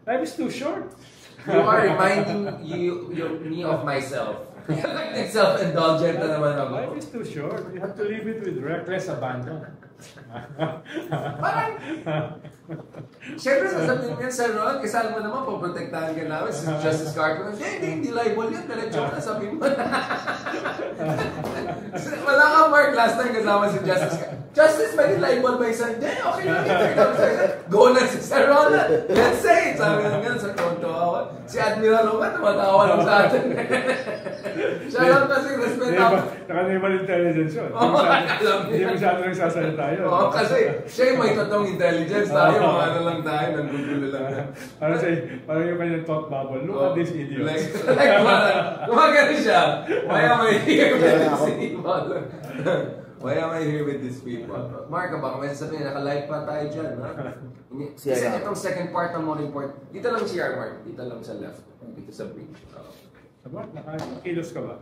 Life is too short. You are reminding me of myself. Like self-indulgent na naman ako. Life is too short. You have to live it with reckless abandon. Parang, siyempre sasabihin niya, Sir Ron, kasal mo naman, poprotektahan ka namin si Justice Carter. Hindi libel yan, diretso na, sabihin mo na. Wala ka, Mark, last time kasama si Justice Carter. Justice, may libel ba isang? Hindi, okay lang, go na si Sir Ron. Let's say it. Sabi nga ganun, sa konto ako. Si Admiral Roman, tumatawa lang sa atin. Siya lang kasi respect ako. Naka-naval intelligence yun. Hindi masyado nagsasalita yun. Oo, kasi siya yung may totoong intelligence. Tayo, mga ano lang tayo, nanggugulo lang. Parang yung kanyang thought bubble. Look at this idiot. Gumagano siya. Why am I here with these people? Why am I here with these people? Mark, baka may sasabihin, naka-live pa tayo dyan. Kasi itong second part na more important. Dito lang si Mark. Dito lang sa left. Dito sa bridge. Sabot, naka-kilos ka ba?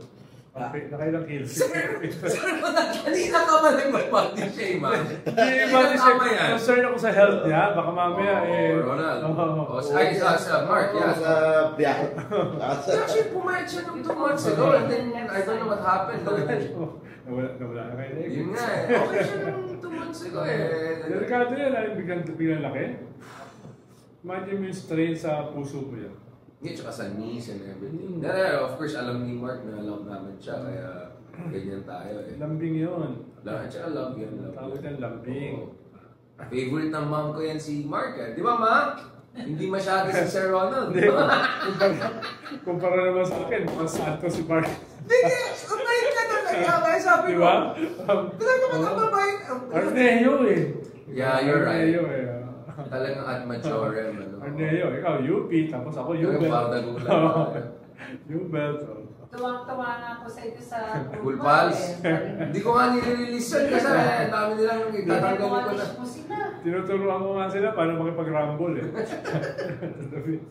Nakailang kilos. Sir, kanina ka ba nag-body shame, ha? Hindi, body shame. Concern ako sa health niya. Baka mamaya Ronald. Mark, yeah. Sa biyahe. Actually, pumayat siya nung 2 months ago. And then, I don't know what happened. Nawala na kayo. Yun nga eh. Okay siya nung 2 months ago eh. Delikado yan. Biglang laki. Imagine mo yung strain sa puso mo yan. Hindi, tsaka sa knees and everything. Of course, alam ni Mark na love namin siya, kaya ganyan tayo eh. Lambing yun. Tsaka love yun. Tawag yan, lambing. Favorite ng mom ko yan si Mark eh. Di ba, Ma? Hindi masyado si Sir Ronald. Kumpara naman sa akin, mas santo si Mark. Hindi, umayin ka na kaya. Kaya sabi ko, talaga magkababay. Arneo eh. Yeah, you're right. Arneo eh. Talagang at majorem. Arneo, ikaw UP, tapos ako U-Belt. U-Belt. Tuwang-tuwa na ako sa ito sa Cool Pals. Hindi ko nga nire-release yun kasi dami nilang itatanggalin ko na. Tinuturuan ko nga sila paano makipag-rumble eh.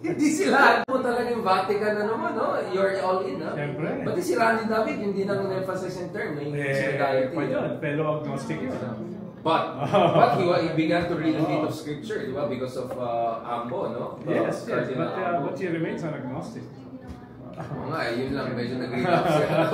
Hindi sila. Mo talaga yung Vatican na naman, no? You're all in, ha? Siyempre. Pati si Randy David, hindi na emphasize yung term. Yung solidarity. Pa yun, fellow agnostic yun. But he began to read a bit of scripture, di ba? Because of Ambo, no? Yes, but he remains an agnostic. Oo nga, yun lang, medyo nag-relapse siya.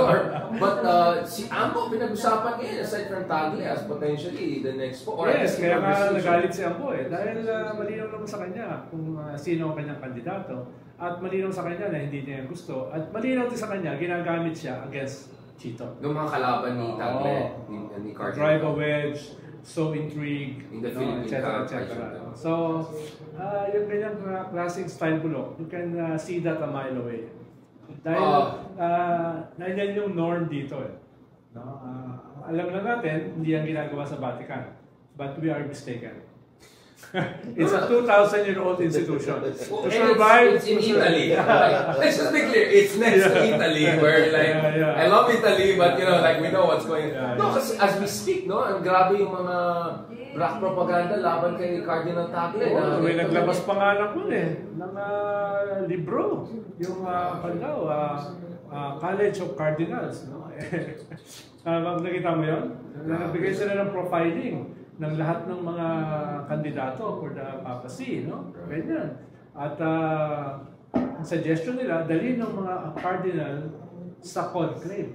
But si Ambo, pinag-usapan ngayon, aside from Tagle, as potentially the next po. Yes, kaya nga nagalit si Ambo eh. Dahil malinaw naman sa kanya kung sino ang kanyang kandidato. At malinaw sa kanya na hindi niya gusto. At malinaw din sa kanya, ginagamit siya against Chito. Yung mga kalaban ni Tagle, ni Carter. Drive a wedge, so intrigue, in the Philippines, etc. So, yung ganyang klaseng style bulok, you can see that a mile away. Dahil yan yung norm dito eh. No? Alam na natin, hindi yan ginagawa sa Vatican. But we are mistaken. It's a 2,000-year-old institution. To survive, it's in Italy. Let's just be clear, it's next to Italy, where I love Italy, but we know what's going on. No, kasi as we speak, ang grabe yung mga black propaganda laban kay Cardinal Tagle. May naglabas pa nga ng libro, yung College of Cardinals. Nakita mo yun? Nagbigay sila ng profiling ng lahat ng mga kandidato for the papacy, Ganyan. At ang suggestion nila, dalhin ng mga cardinal sa conclave.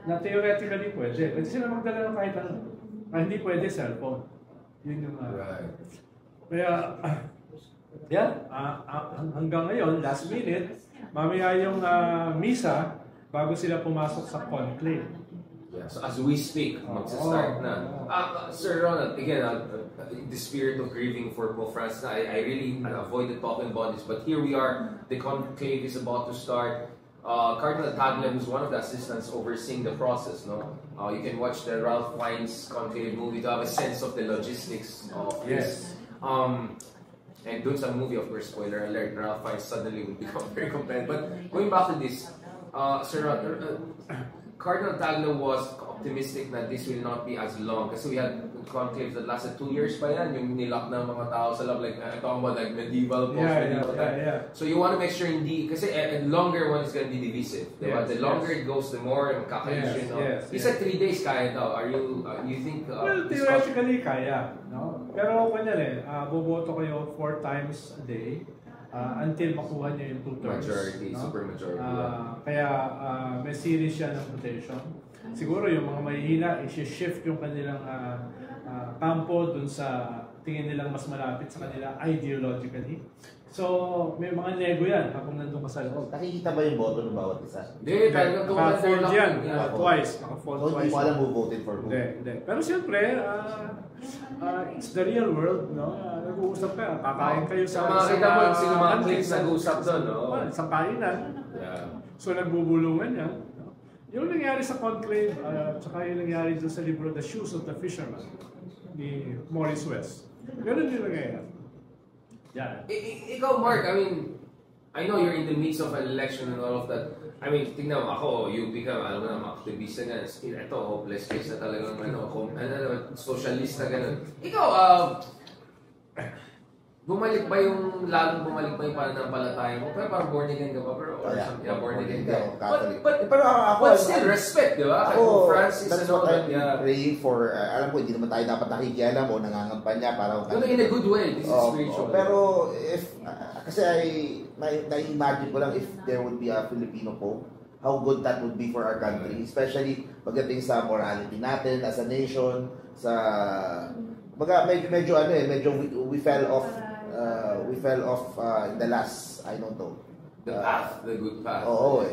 Na theoretically pwede. Pwede sila magdala ng kahit ano. Hindi pwede cellphone. Yun yung kaya, hanggang ngayon, last minute, mamaya yung misa bago sila pumasok sa conclave. Yeah, so as we speak, magsa-start na. Sir Ronald, again, the spirit of grieving for Pope Francis, I really avoided talking about this, but here we are, the conclave is about to start. Cardinal Tagle, who's one of the assistants overseeing the process, you can watch the Ralph Fiennes conclave movie to have a sense of the logistics of this. And dun sa movie, of course, spoiler alert, Ralph Fiennes suddenly will become very competent. But going back to this, Sir Ronald, Cardinal Tagle was optimistic that this will not be as long kasi we had conclaves that lasted 2 years pa yan, yung nilock ng mga tao sa loob, talking about medieval, post-medieval time. So you want to make sure hindi, kasi a longer one is going to be divisive. Diba? The longer it goes, the more kakaisin. You said 3 days kaya daw. You think... well, theoretically kaya. Pero kunyari, boboto kayo 4 times a day. Until makuha niya yung 2/3. Majority, super majority. Kaya may series siya ng rotation. Siguro yung mga mahihina, i-shift yung kanilang kampo dun sa tingin nilang mas malapit sa kanila ideologically. So, may mga nego yan habang nandun ka sa loob. Nakikita ba yung boto ng bawat isa? Hindi, talagang naka-fold yan. Twice. Hindi mo alam who voted for who. Hindi. Pero siyempre, it's the real world, nag-uusap ka, kakain kayo sa makakita mo yung sino mga clips nag-uusap doon, Isang kainan. So, nagbubulungan yan. Yung nangyari sa conclave, tsaka yung nangyari doon sa libro, The Shoes of the Fisherman, ni Morris West. Ganun yung nangyari. Ikaw, Mark, I know you're in the midst of an election and all of that. Tingnan mo ako, you become, alam mo na, aktivista nga. Ito, hopeless case na talagang, socialista, gano'n. Ikaw, lalong bumalik ba yung pananampalataya mo? Pero parang born again ka ba? Born again ka. Pero ako, but still, respect, di ba? Ako, Francis, that's what I'm praying for. Alam ko, hindi naman tayo dapat nakikialam o nangangampanya para... In a good way, this is spiritual. Pero, kasi na-imagine ko lang if there would be a Filipino Pope, how good that would be for our country. Especially pagdating sa morality natin as a nation, medyo we fell off in the last, I don't know. The good path. Oo.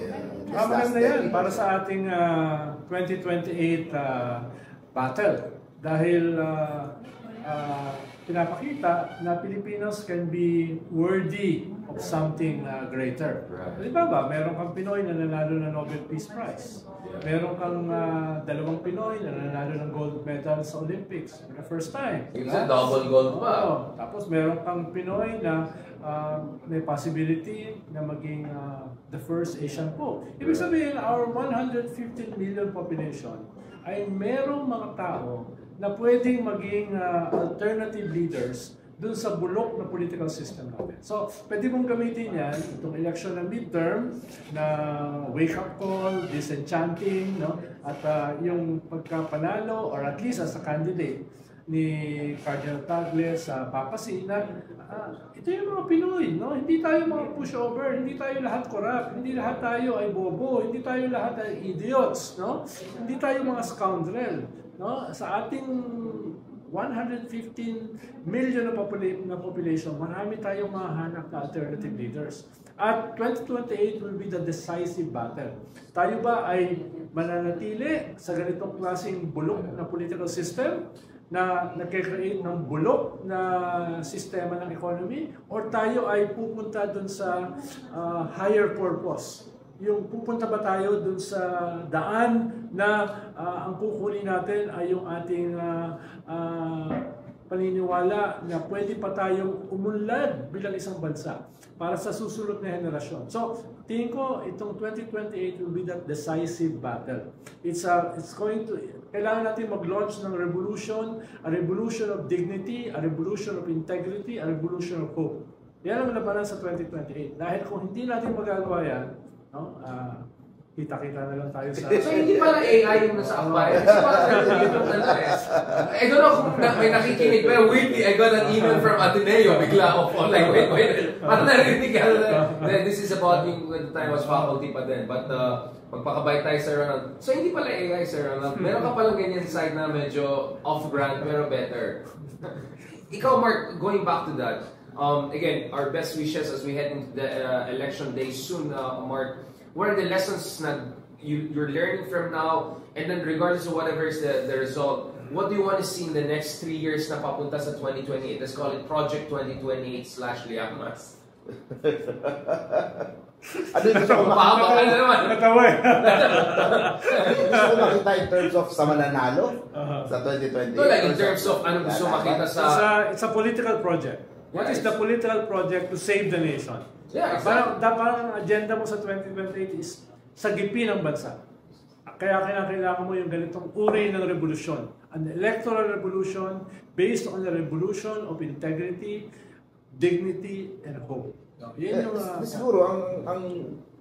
Maganda yan para sa ating 2028 battle. Dahil pinapakita na Filipinos can be worthy of something greater. Di ba? Meron kang Pinoy na nanalo ng Nobel Peace Prize. Meron kang 2 Pinoy na nanalo ng gold medal sa Olympics for the first time. It's a double gold pa. Tapos meron kang Pinoy na may possibility na maging the first Asian Pope. Ibig sabihin, our 115 million population ay merong mga tao na pwedeng maging alternative leaders dun sa bulok na political system natin. So, pwede mong gamitin yan, itong election na midterm, na wake-up call, disenchanting, at yung pagkapanalo, or at least as a candidate ni Cardinal Tagle sa papacy, na ito yung mga Pinoy, hindi tayo mga pushover, hindi tayo lahat corrupt, hindi lahat tayo ay bobo, hindi tayo lahat ay idiots, hindi tayo mga scoundrel. Sa ating 115 million na population, marami tayong mahanap na alternative leaders. At 2028 will be the decisive battle. Tayo ba ay mananatili sa ganitong klaseng bulok na political system? na nagkakreate ng bulok na sistema ng economy, or tayo ay pupunta dun sa higher purpose? Yung pupunta ba tayo dun sa daan na ang kukunin natin ay yung ating paniniwala na pwede pa tayong umunlad bilang isang bansa para sa susunod na henerasyon. So, tingin ko itong 2028 will be that decisive battle. It's going to, kailangan natin mag-launch ng revolution, a revolution of dignity, a revolution of integrity, a revolution of hope. Yan ang labanan sa 2028. Dahil kung hindi natin magagawa yan, no, kita-kita na lang tayo sa... So, hindi pala AI yung nasa akbayan. Kasi I don't know kung may nakikinig, pero weirdly, I got an email from Ateneo, bigla ako, like, wait, parang narinig ka na, this is about me when the time was faculty pa din, but magpakabay tayo, Sir Ronald. So, hindi pala AI, Sir Ronald. Meron ka palang ganyan side na medyo off-brand, pero better. Ikaw, Mark, going back to that, again, our best wishes as we head into the election day soon, Mark. What are the lessons that you're learning from now? And then regardless of whatever is the result, what do you want to see in the next 3 years na papunta sa 2028? Let's call it Project 2028/Liamas. Ano yung gusto ko makita? Natawa eh. Gusto ko makita in terms of sa mananalo sa 2028? No, like in terms of ano gusto makita sa... It's a political project. What is the political project to save the nation? Yeah, exactly. Parang ang agenda mo sa 2028 is sagipin ang bansa. Kaya kailangan mo yung ganitong uri ng revolusyon. An electoral revolution based on the revolution of integrity, dignity, and hope. Yan yung... siguro, ang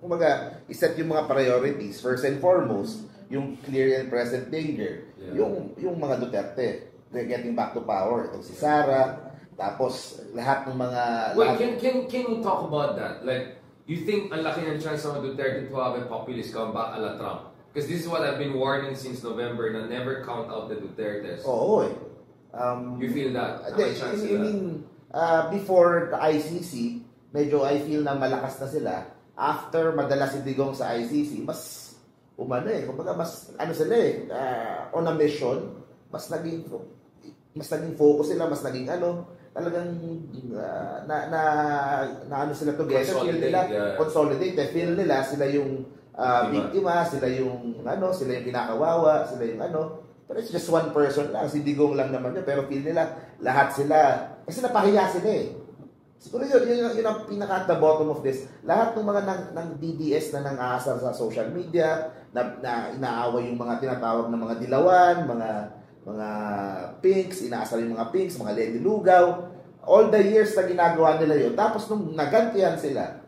kumaga, iset yung mga priorities. First and foremost, yung clear and present danger. Yeah. Yung mga Duterte. They're getting back to power. Itong si Sara. Tapos, lahat ng mga... Wait, can you talk about that? Like, you think ang laki ng chance ng Duterte to have a populist comeback a la Trump? Because this is what I've been warning since November na never count out the Dutertes. Oo eh. You feel that? I mean, before the ICC, medyo I feel na malakas na sila. After madala si Digong sa ICC, mas umano eh. Kumbaga, mas ano sila eh, on a mission, mas naging focus sila, mas naging ano, talagang na ano sila together, feel nila, consolidate, feel nila sila yung biktima, sila yung ano, sila yung kinakawawa, sila yung ano, pero it's just one person lang, si Digong lang naman yun, pero feel nila, lahat sila, kasi napahiya sila eh. Siguro yun ang pinaka at the bottom of this, lahat ng mga ng DDS na nang-aasar sa social media, na inaaway yung mga tinatawag na mga dilawan, mga pinks, inaasar yung mga pinks, mga Lenny Lugaw, all the years na ginagawa nila yun. Tapos nung nagantihan sila,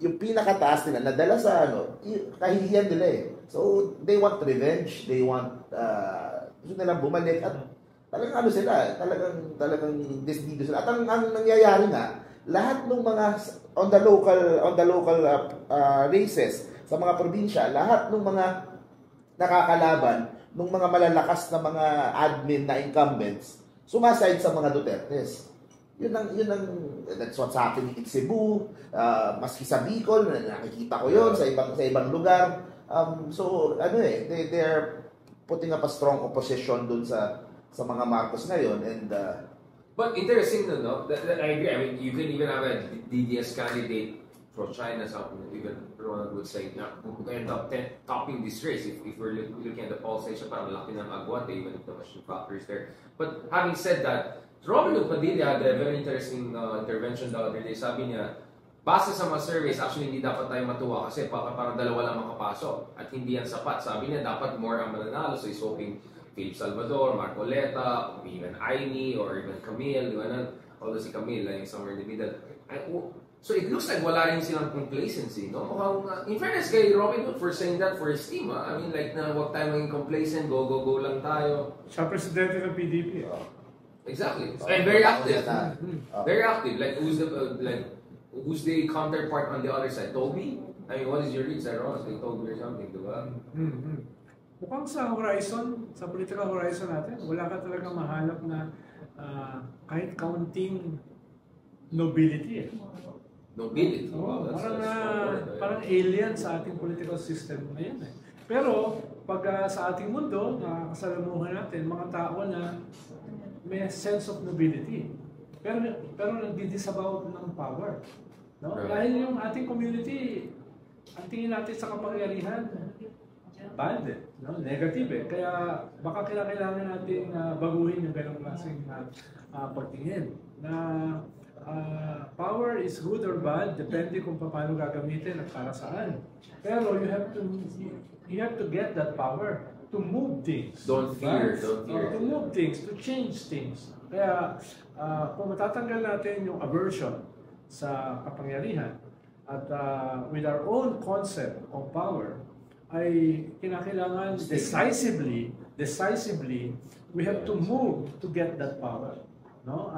yung pinakataas nila, nadala sa ano, kahihiyan nila eh. So, they want revenge, they want, gusto nilang bumalik, at talagang ano sila, talagang disdido sila. At ang nangyayari nga, lahat ng mga, on the local races, sa mga probinsya, lahat ng mga nakakalaban, ng mga malalakas na mga admin na incumbents, sumaside sa mga Dutertes. Yun ang, that's what's happening in Cebu, maski sa Bicol, nakikita ko yun, sa ibang lugar. So, ano eh, they're putting up a strong opposition dun sa mga Marcos ngayon, and... But interesting no? That I agree. I mean, you can even have a DDS candidate from China, something even Ronald would say, who end up topping this race if we're looking at the pulsation, parang laki ng agwat, even if the machine factor is there. But having said that, Robin Padilla had a very interesting intervention the other day. Sabi niya, base sa mga surveys, actually hindi dapat tayo matuwa kasi parang dalawa lang makapasok at hindi yan sapat. Sabi niya, dapat more ang mananalo. So he's hoping Philip Salvador, Marcoleta, even Aimee, or even Camille, di ba na? Although si Camille, like somewhere in the middle. So it looks like wala rin silang complacency, no? Mukhang, in fairness kay Robin Hood for saying that for his team, I mean, like, na huwag tayo maging complacent, go lang tayo. Siya presidente ng PDP. Exactly. And very active. Very active. Like, who's the counterpart on the other side? Toby? I mean, what is your read, Sir Ross? Like Toby or something, di ba? Mukhang sa horizon, sa political horizon natin, wala ka talaga mahanap na kahit counting nobility. Nobility. Wow, parang alien sa ating political system ngayon eh. Pero pag sa ating mundo, nakakasalamuhan natin, mga tao na may sense of nobility. Pero nagdi-disavow ng power. No? Right. Dahil yung ating community, ang tingin natin sa kapangyarihan, bad, no? Negative eh. Kaya baka kailangan natin baguhin yung ganong klaseng pagtingin. Na power is good or bad, depende kung paano gagamitin at para saan. Pero you have to get that power to move things. Don't fear. To move things, to change things. Kaya kung matatanggal natin yung aversion sa kapangyarihan at with our own concept of power, ay kinakailangan decisively, we have to move to get that power. No?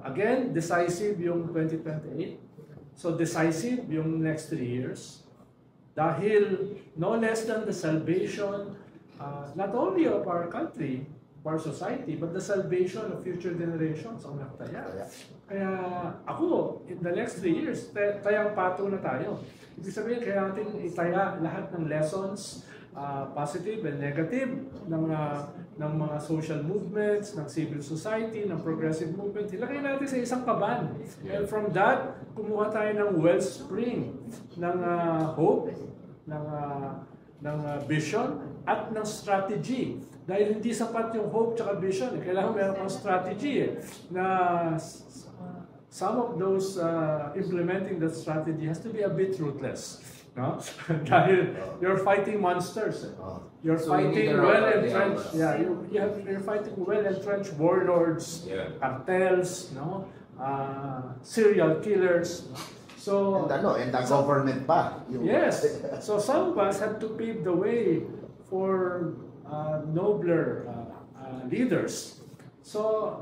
Again, decisive yung 2028. So decisive yung next 3 years. Dahil no less than the salvation, not only of our country, of our society, but the salvation of future generations ang nakataya. Kaya ako, in the next 3 years, tayang pato na tayo. Ibig sabihin, kaya natin itaya lahat ng lessons, positive and negative, ng mga social movements, ng civil society, ng progressive movement. Ilagay natin sa isang kaban. And from that, kumuha tayo ng wellspring, ng hope, ng vision, at ng strategy. Dahil hindi sapat yung hope at vision. Kailangan meron kang strategy na some of those implementing that strategy has to be a bit ruthless. No? Dahil you're fighting monsters. You're fighting well-entrenched. Yeah, you're fighting well-entrenched warlords, cartels, no? Serial killers. So and the government pa. Yes. So some of us have to pave the way for nobler leaders. So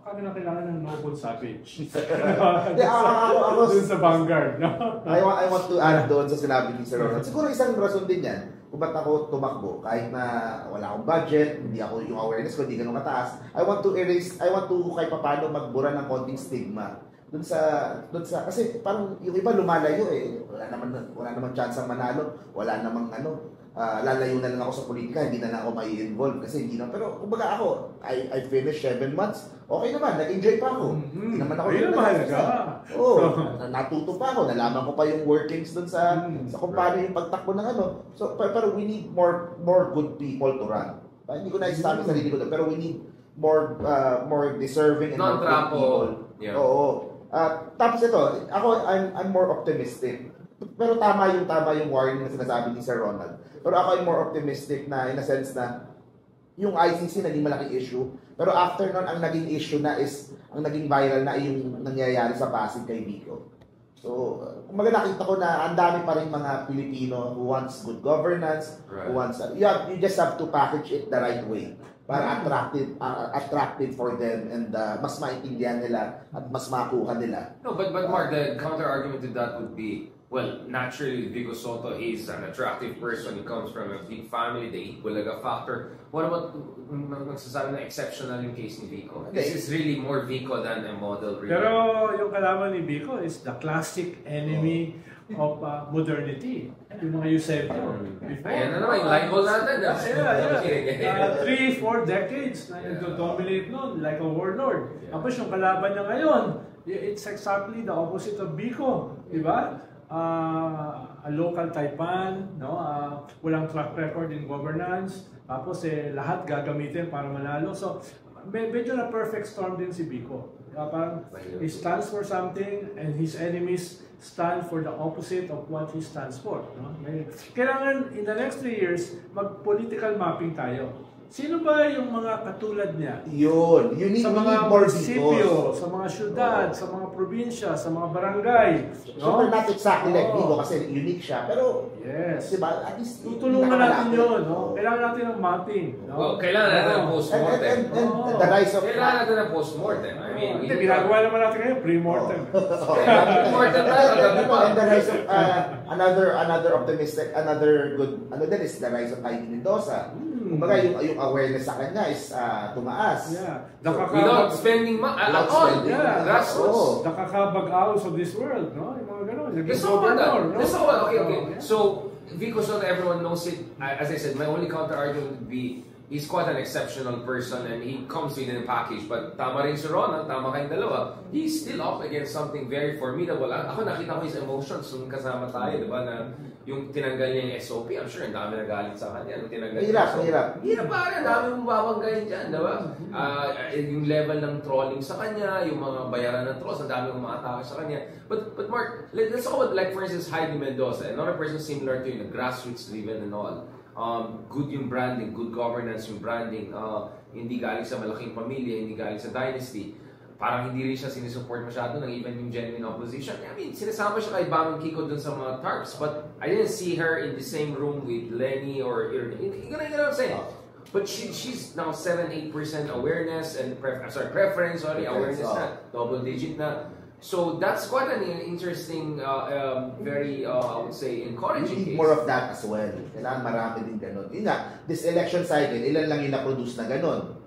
kami na kailangan ng noble savage. Doon sa vanguard. No? I want to add doon sa sinabi ni Sir Ronald. Siguro isang rason din yan kung ba't ako tumakbo. Kahit na wala akong budget, hindi ako yung awareness ko, hindi ganun kataas. I want to kahit paano magbura ng konting stigma. Doon sa kasi parang yung iba lumalayo eh. Wala naman chance ang manalo. Wala namang lalayo na lang ako sa politika, hindi na lang ako mai-involve kasi hindi na. Pero kumbaga ako, I finished 7 months. Okay naman, nag-enjoy pa ako. Hindi naman ako natuto pa ako, nalaman ko pa yung workings doon sa kung paano yung pagtakbo ng So pero we need more good people to run. Hindi ko na-establish sarili ko doon, pero we need more deserving and more good people. Yeah. Oo. Tapos ito, I'm more optimistic. Pero tama yung warning na sinasabi ni Sir Ronald. Pero ako ay more optimistic na in a sense na yung ICC naging malaking issue. Pero after nun, ang naging issue na is, ang naging viral na yung nangyayari sa Pasig kay Vico. So, kung nakita ko na ang dami pa rin mga Pilipino who wants good governance, who wants, you just have to package it the right way para attractive for them and mas maintindihan nila at mas makuha nila. No, but Mark, the counter argument to that would be, well, naturally, Vico Soto is an attractive person. He comes from a big family, the Equalaga factor. What about magsasabi na exceptional yung case ni Vico? This is really more Vico than a model. Really. Pero yung kalaban ni Vico is the classic enemy of modernity. Yung mga Eusebio. Ayan na naman, yung line goal natin. 3-4 decades na nag-dominate nun, like a warlord. Tapos yung kalaban niya ngayon, it's exactly the opposite of Vico. Diba? A local taipan, no? Walang track record in governance, tapos lahat gagamitin para manalo. So, medyo na perfect storm din si Vico. Parang he stands for something and his enemies stand for the opposite of what he stands for. No? Kailangan in the next 3 years, mag-political mapping tayo. Sino ba yung mga katulad niya? Yun. You need sa mga more munisipyo, sa mga syudad, sa mga probinsya, sa mga barangay. No? Super not exactly like Vico kasi unique siya. Pero, yes. Diba, at least, tutulungan natin yun. No? Kailangan natin ng mapping. No? Well, kailangan natin ng post-mortem. And the rise of... Kailangan natin ng post-mortem. I mean, ginagawa naman natin ngayon, pre-mortem. Pre-mortem tayo. And the rise of another optimistic, another good, din is the rise of Heidi Mendoza. Kumbaga, yung awareness sa kanya is tumaas. Yeah. Without spending money. Grassroots. The kakabag-aos of this world, no? Yung mga ganun. Okay. So, Vico, so that everyone knows it, as I said, my only counter-argument would be, he's quite an exceptional person and he comes within a package. But tama rin si Ronald, tama kayong dalawa, he's still up against something very formidable. Ako nakita ko his emotions nung kasama tayo, di ba, na yung tinanggal niya yung SOP, I'm sure ang dami nagalit sa kanya nung tinanggal niya. Hirap pa rin, dami mong babanggayin dyan, di ba? Yung level ng trolling sa kanya, yung mga bayaran ng trolls, ang dami mong maatake sa kanya. But Mark, let's talk about, like for instance, Heidi Mendoza, another person similar to you, grassroots driven and all. Good yung branding, good governance yung branding, hindi galing sa malaking pamilya, hindi galing sa dynasty. Parang hindi rin siya sinisupport masyado ng even yung genuine opposition. I mean, sinasama siya kay Baming Kiko dun sa mga TARPs, but I didn't see her in the same room with Lenny or Irene. You know what I'm saying? But she's now 7-8% awareness and preference, awareness na, double digit na. So that's quite an interesting, very, I would say, encouraging case. More of that as well. Kailangan marami din ganun. Yun nga, this election cycle, ilan lang yung na-produce na ganun?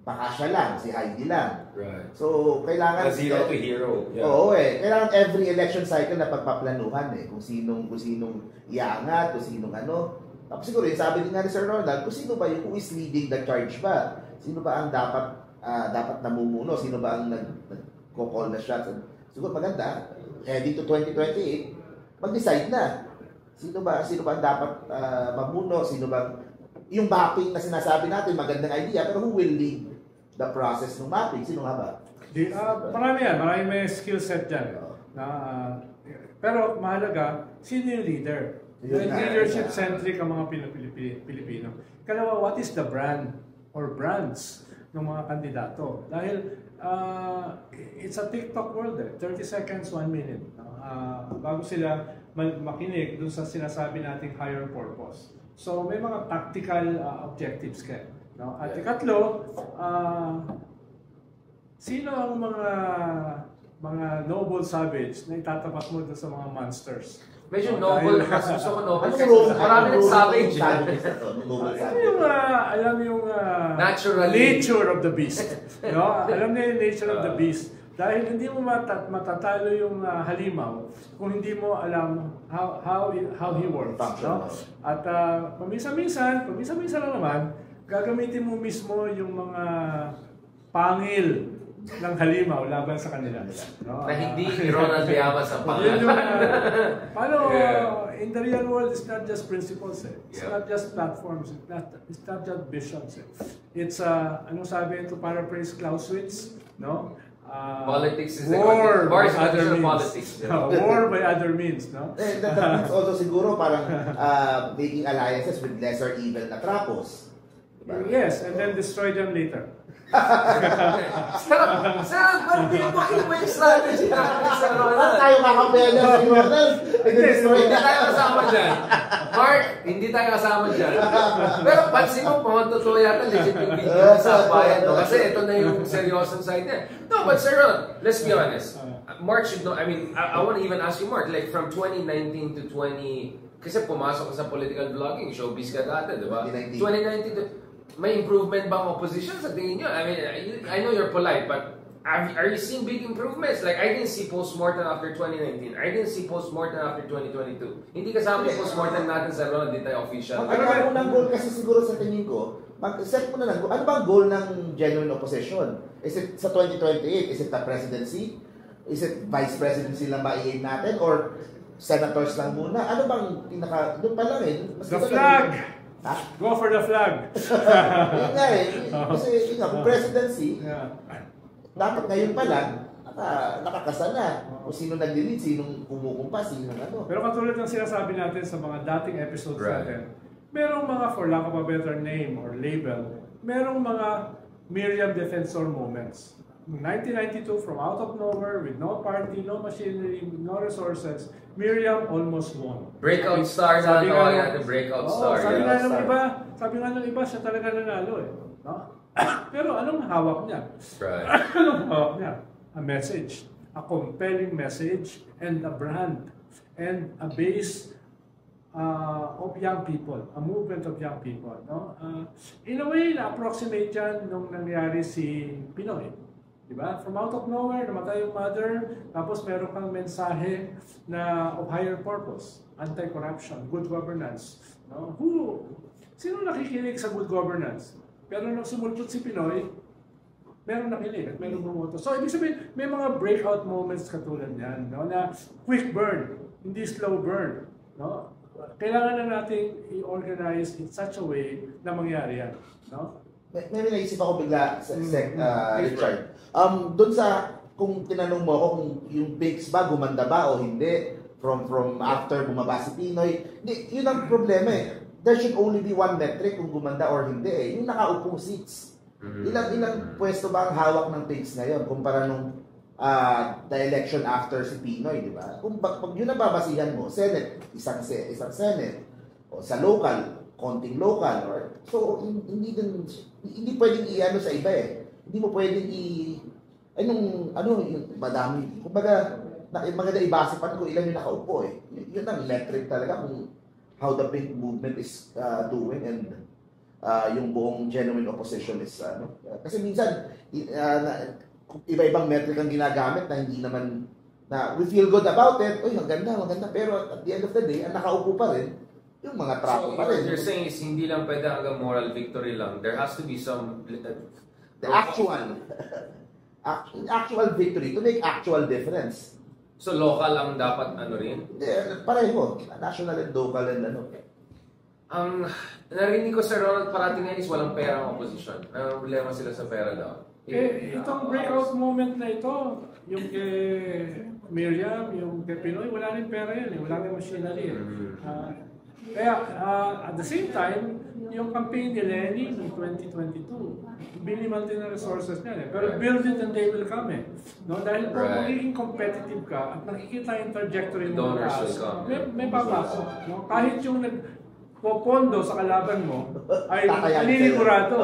Baka siya lang, si Heidi lang. Right. So, kailangan... Zero to hero. Yeah. Oo kailangan every election cycle na pagpaplanuhan Kung sinong iangat, kung sinong ano. Tapos siguro, yung sabi din nga ni Sir Ronald, kung sino ba yung who is leading the charge ba? Sino ba ang dapat namumuno? Sino ba ang nag-call na shots? Siguro maganda, heading to 2028, mag-decide na. Sino ba ang dapat mamuno? Sino ba yung mapping na sinasabi natin, magandang idea, pero who will lead the process ng mapping? Sino nga ba? Marami may skill set dyan. Pero mahalaga, sino yung leader? Leadership-centric ang mga Pilipino. Kalawa, what is the brand or brands ng mga kandidato? Dahil it's a TikTok world 30 seconds, 1 minute. Bago sila makinig dun sa sinasabi nating higher purpose. So may mga tactical objectives kayo. No? At ikatlo, sino ang mga noble savage na itatapat mo dun sa mga monsters? Medyo noble, gusto ko noble. Marami ng savage. Alam yung nature of the beast. No? Alam niya yung nature of the beast. Dahil hindi mo matatalo yung halimaw kung hindi mo alam how he works. No? At paminsan-minsan lang naman, gagamitin mo mismo yung mga pangil ng halimaw laban sa kanila. No? Na hindi ni Ronald Llamas ang pangalan. In the real world, it's not just principles. It's not just platforms. It's not just visions. It's, anong sabi ito, paraphrase Clausewitz, no? Politics is war by other means. Politics. War by other means, no? That means also siguro parang making alliances with lesser evil na trapos. Yes, and then destroy them later. Bakit mo yung strategy natin sa Ronald? Tayo kakapela si Ronald. Hindi tayo kasama dyan. Mark, hindi tayo kasama dyan. Pero pansin mo, mga totoo yata legit yung video sa bayan. No? Kasi ito na yung seryosong side niya. No, but Sir Ron, let's be honest. Mark should know, I mean, I want to even ask you, Mark, like from 2019 to 20... Kasi pumasok ka sa political vlogging, showbiz ka dati, di ba? 2019 to... May improvement bang opposition sa tingin nyo? I mean, I know you're polite, but are you seeing big improvements? Like, I didn't see post-mortem after 2019. I didn't see post-mortem after 2022. Hindi kasama yung post-mortem natin sa Ronald, hindi tayo official. Ang unang goal kasi siguro sa tingin ko, set mo na lang, ano bang goal ng genuine opposition? Is it sa 2028? Is it the presidency? Is it vice presidency lang ba i-aim natin? Or senators lang muna? Ano bang doon pa lang The flag! Ha? Go for the flag! Yun nga kasi kung presidency, dapat ngayon pa lang, nakakasana. Kung sino nag-delete, sinong kumukumpa, sinong ano. Pero katulad ng sinasabi natin sa mga dating episodes natin, merong mga, for lack of a better name or label, merong mga Miriam Defensor moments. 1992, from out of nowhere, with no party, no machinery, no resources, Miriam almost won. Breakout star na the breakout star. Sabi nga ng iba, siya talaga nanalo No? Pero anong hawak niya? Right. Anong hawak niya? A message. A compelling message and a brand. And a base of young people, a movement of young people. No? In a way, na-approximate yan nung nangyari si Pinoy. Diba? From out of nowhere, namatay yung mother, tapos meron kang mensahe na of higher purpose, anti-corruption, good governance. No? Sino nakikinig sa good governance? Pero nung sumulpot si Pinoy, meron nakinig at meron bumoto. So, ibig sabihin, may mga breakout moments katulad yan, no? Na quick burn, hindi slow burn. No? Kailangan na natin i-organize in such a way na mangyari yan. No? May naisip ako bigla, Richard. Doon sa, kung tinanong mo ako kung yung pics ba, gumanda ba o hindi, from after bumaba si Pinoy, yun ang problema eh. There should only be one metric kung gumanda or hindi eh. Yung nakaupong seats. Ilang pwesto ba ang hawak ng pics ngayon kumpara nung the election after si Pinoy, di ba? Kung pag yun ang babasihan mo, Senate, isang Senate, o sa local, konting local, or so hindi pwedeng i-ano sa iba eh. Hindi mo pwedeng yung madami. Kumbaga, maganda ibase pa kung ilan yung nakaupo eh. Yun ang metric talaga kung how the pink movement is doing and yung buong genuine opposition is kasi minsan iba-ibang metric ang ginagamit na hindi naman na we feel good about it. Uy, maganda, pero at the end of the day, ang nakaupo pa rin yung mga trapo pa rin. So, you're saying is hindi lang pwede hanggang moral victory lang. There has to be some the actual victory to make actual difference. So local ang dapat rin? Pareho, national and local and Ang narinig ko sa Ronald parating ngayon is walang pera ang opposition. Ang problema sila sa pera daw. Itong breakout moment na ito, yung kay Miriam, yung kay Pinoy, wala rin pera yan, wala rin machinery. Kaya at the same time, yung campaign ni Lenny in 2022, minimal din ang resources niya. Pero build it and they will come No? Dahil kung magiging competitive ka at nakikita yung trajectory mo may papasok. No? Kahit yung popondo sa kalaban mo ay liligurado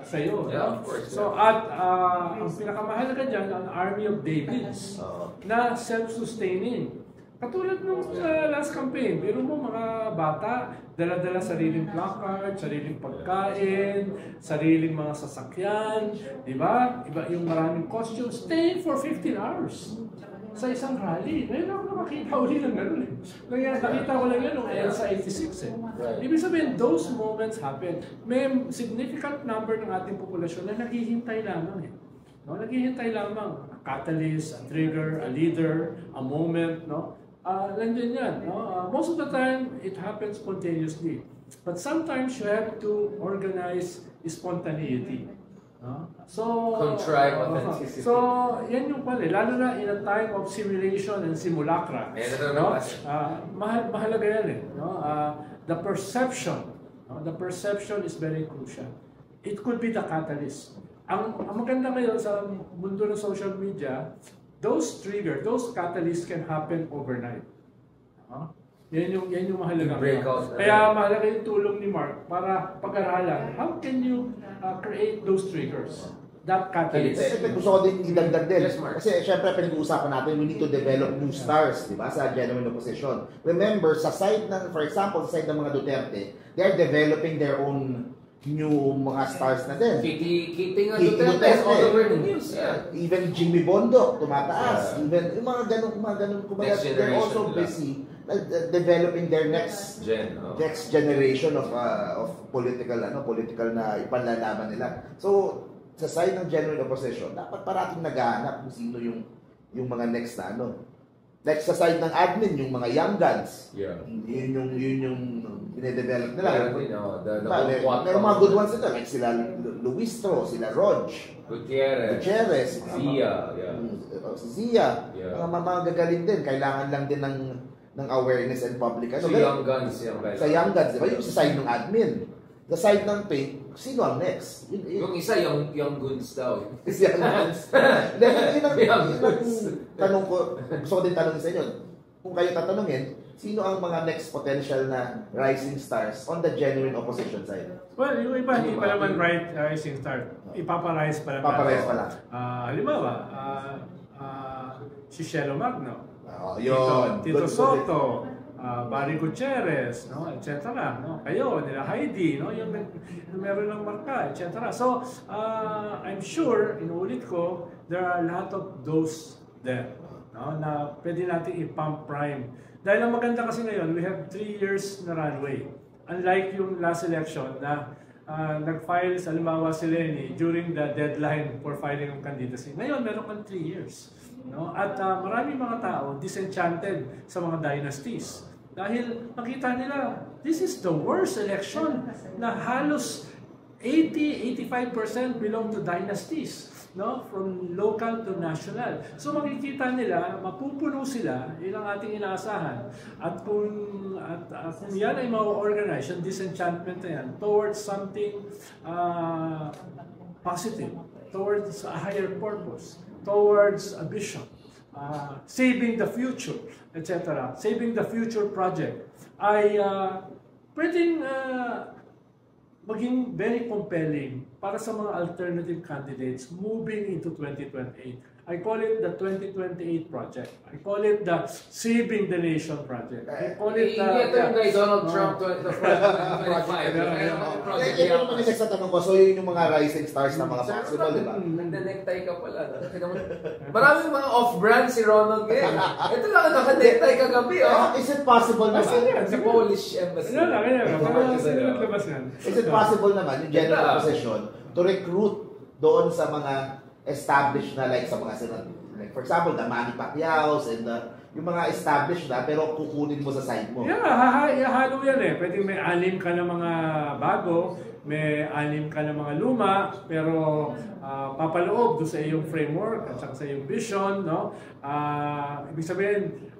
sa iyo. Yeah, no? So at ang pinakamahalaga dyan, ang Army of Davids na self-sustaining. Katulad nung last campaign, biro mo mga bata, dala-dala sariling placard, sariling pagkain, sariling mga sasakyan, di ba? Iba yung maraming costumes, stay for 15 hours sa isang rally. Ngayon ako nakakita uli ng gano'n eh. Nakita ko lang yan nung EDSA 86 Ibig sabihin, those moments happen. May significant number ng ating populasyon na naghihintay lamang No? Naghihintay lamang. A catalyst, a trigger, a leader, a moment, no? Nandyan yan. No? Most of the time, it happens spontaneously. But sometimes you have to organize spontaneity. So, contrive authenticity. So, yan yung pala. Lalo na in a time of simulation and simulacra. Mahalaga yan No? The perception is very crucial. It could be the catalyst. Ang maganda ngayon sa mundo ng social media, those catalysts can happen overnight. Yan yung mahalaga. Kaya mahalaga yung tulong ni Mark para pag-aralan. How can you create those triggers? That catalyst. Gusto ko din idagdag din. Kasi syempre pinag-uusapan natin, we need to develop new stars, di ba, sa genuine opposition. Remember, sa side ng, for example, sa side ng mga Duterte, they are developing their own new mga stars na din. Kitty nga Duterte all over the news. Even Jimmy Bondo, tumataas. Even yung mga ganun, kumbaga, they're also busy developing their next generation of political na ipanlalaban nila. So, sa side ng genuine opposition, dapat parating naghahanap kung sino yung mga next na Like sa side ng admin, yung mga young guns. Yun yung dinedevelop nila. May mga good ones nito. Like sila Luistro, sila Rog, Gutierrez, Zia. Mga gagaling din. Kailangan lang din ng awareness and public. Sa young guns. Sa young guns, diba? Yung sa side ng admin. Sa side ng pink, sino ang next? Yung isa, yung goods daw. Young guns. Tanong ko, gusto ko din tanongin sa inyo, kung kayo tatanungin, sino ang mga next potential na rising stars on the genuine opposition side? Well, yung iba, hindi pa naman rising star. Ipaparise pa lang. Halimbawa, si Shelo Magno, yun. Tito Soto, Barry Gutierrez, no, etc. No? Kayo, nila Heidi, no, yung meron ng marka, etc. So, I'm sure, inuulit ko, there are a lot of those there, no, na pwede natin i-pump prime. Dahil ang maganda kasi ngayon, we have 3 years na runway. Unlike yung last election na nag-file sa halimbawa si Lenny during the deadline for filing ng candidacy. Ngayon, meron kang 3 years. No? At maraming mga tao disenchanted sa mga dynasties. Dahil nakita nila, this is the worst election na halos 80-85% belong to dynasties, no? From local to national. So makikita nila, mapupuno sila, yun ang ating inaasahan. At kung yan ay ma-organize, yung disenchantment na yan, towards something positive, towards a higher purpose, towards a vision, saving the future, etc. Saving the future project ay pwedeng maging very compelling para sa mga alternative candidates moving into 2028. I call it the 2028 project. I call it the Saving the Nation project. I call it the... Ito yung kay Donald Trump, the 2025. Ito naman yung sa tanong ko, so yun yung mga rising stars na mga possible, di ba? Nagda-necktie ka pala. Maraming mga off-brand si Ronald ngayon. Ito lang naka-necktie kagabi. Is it possible naman? Sa Polish embassy. Is it possible naman yung general position to recruit doon sa mga established na, like sa mga like for example, the Manny Pacquiao's and yung mga established na pero kukunin mo sa side mo? Yeah, halo yan eh. Pwede may 6 ka ng mga bago, may 6 ka ng mga luma, pero papaloob doon sa iyong framework at sa iyong vision, no? Ibig sabihin,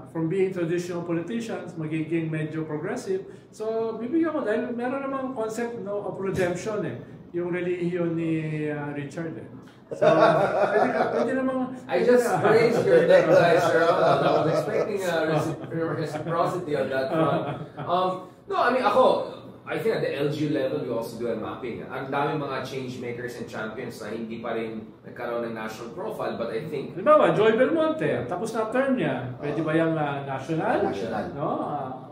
from being traditional politicians, magiging medyo progressive. So, bibigyan ko dahil meron namang concept, no, of redemption eh. Yung relihiyon ni Richard eh. So, pwede namang... I just praised your necktie, sir. I was expecting reciprocity on that front. No, I mean, I think at the LGU level, we also do a mapping. Ang daming mga change makers and champions na hindi pa rin nagkaroon ng national profile, but I think... Halimbawa, Joy Belmonte, tapos na term niya. Pwede ba yung national? National. No?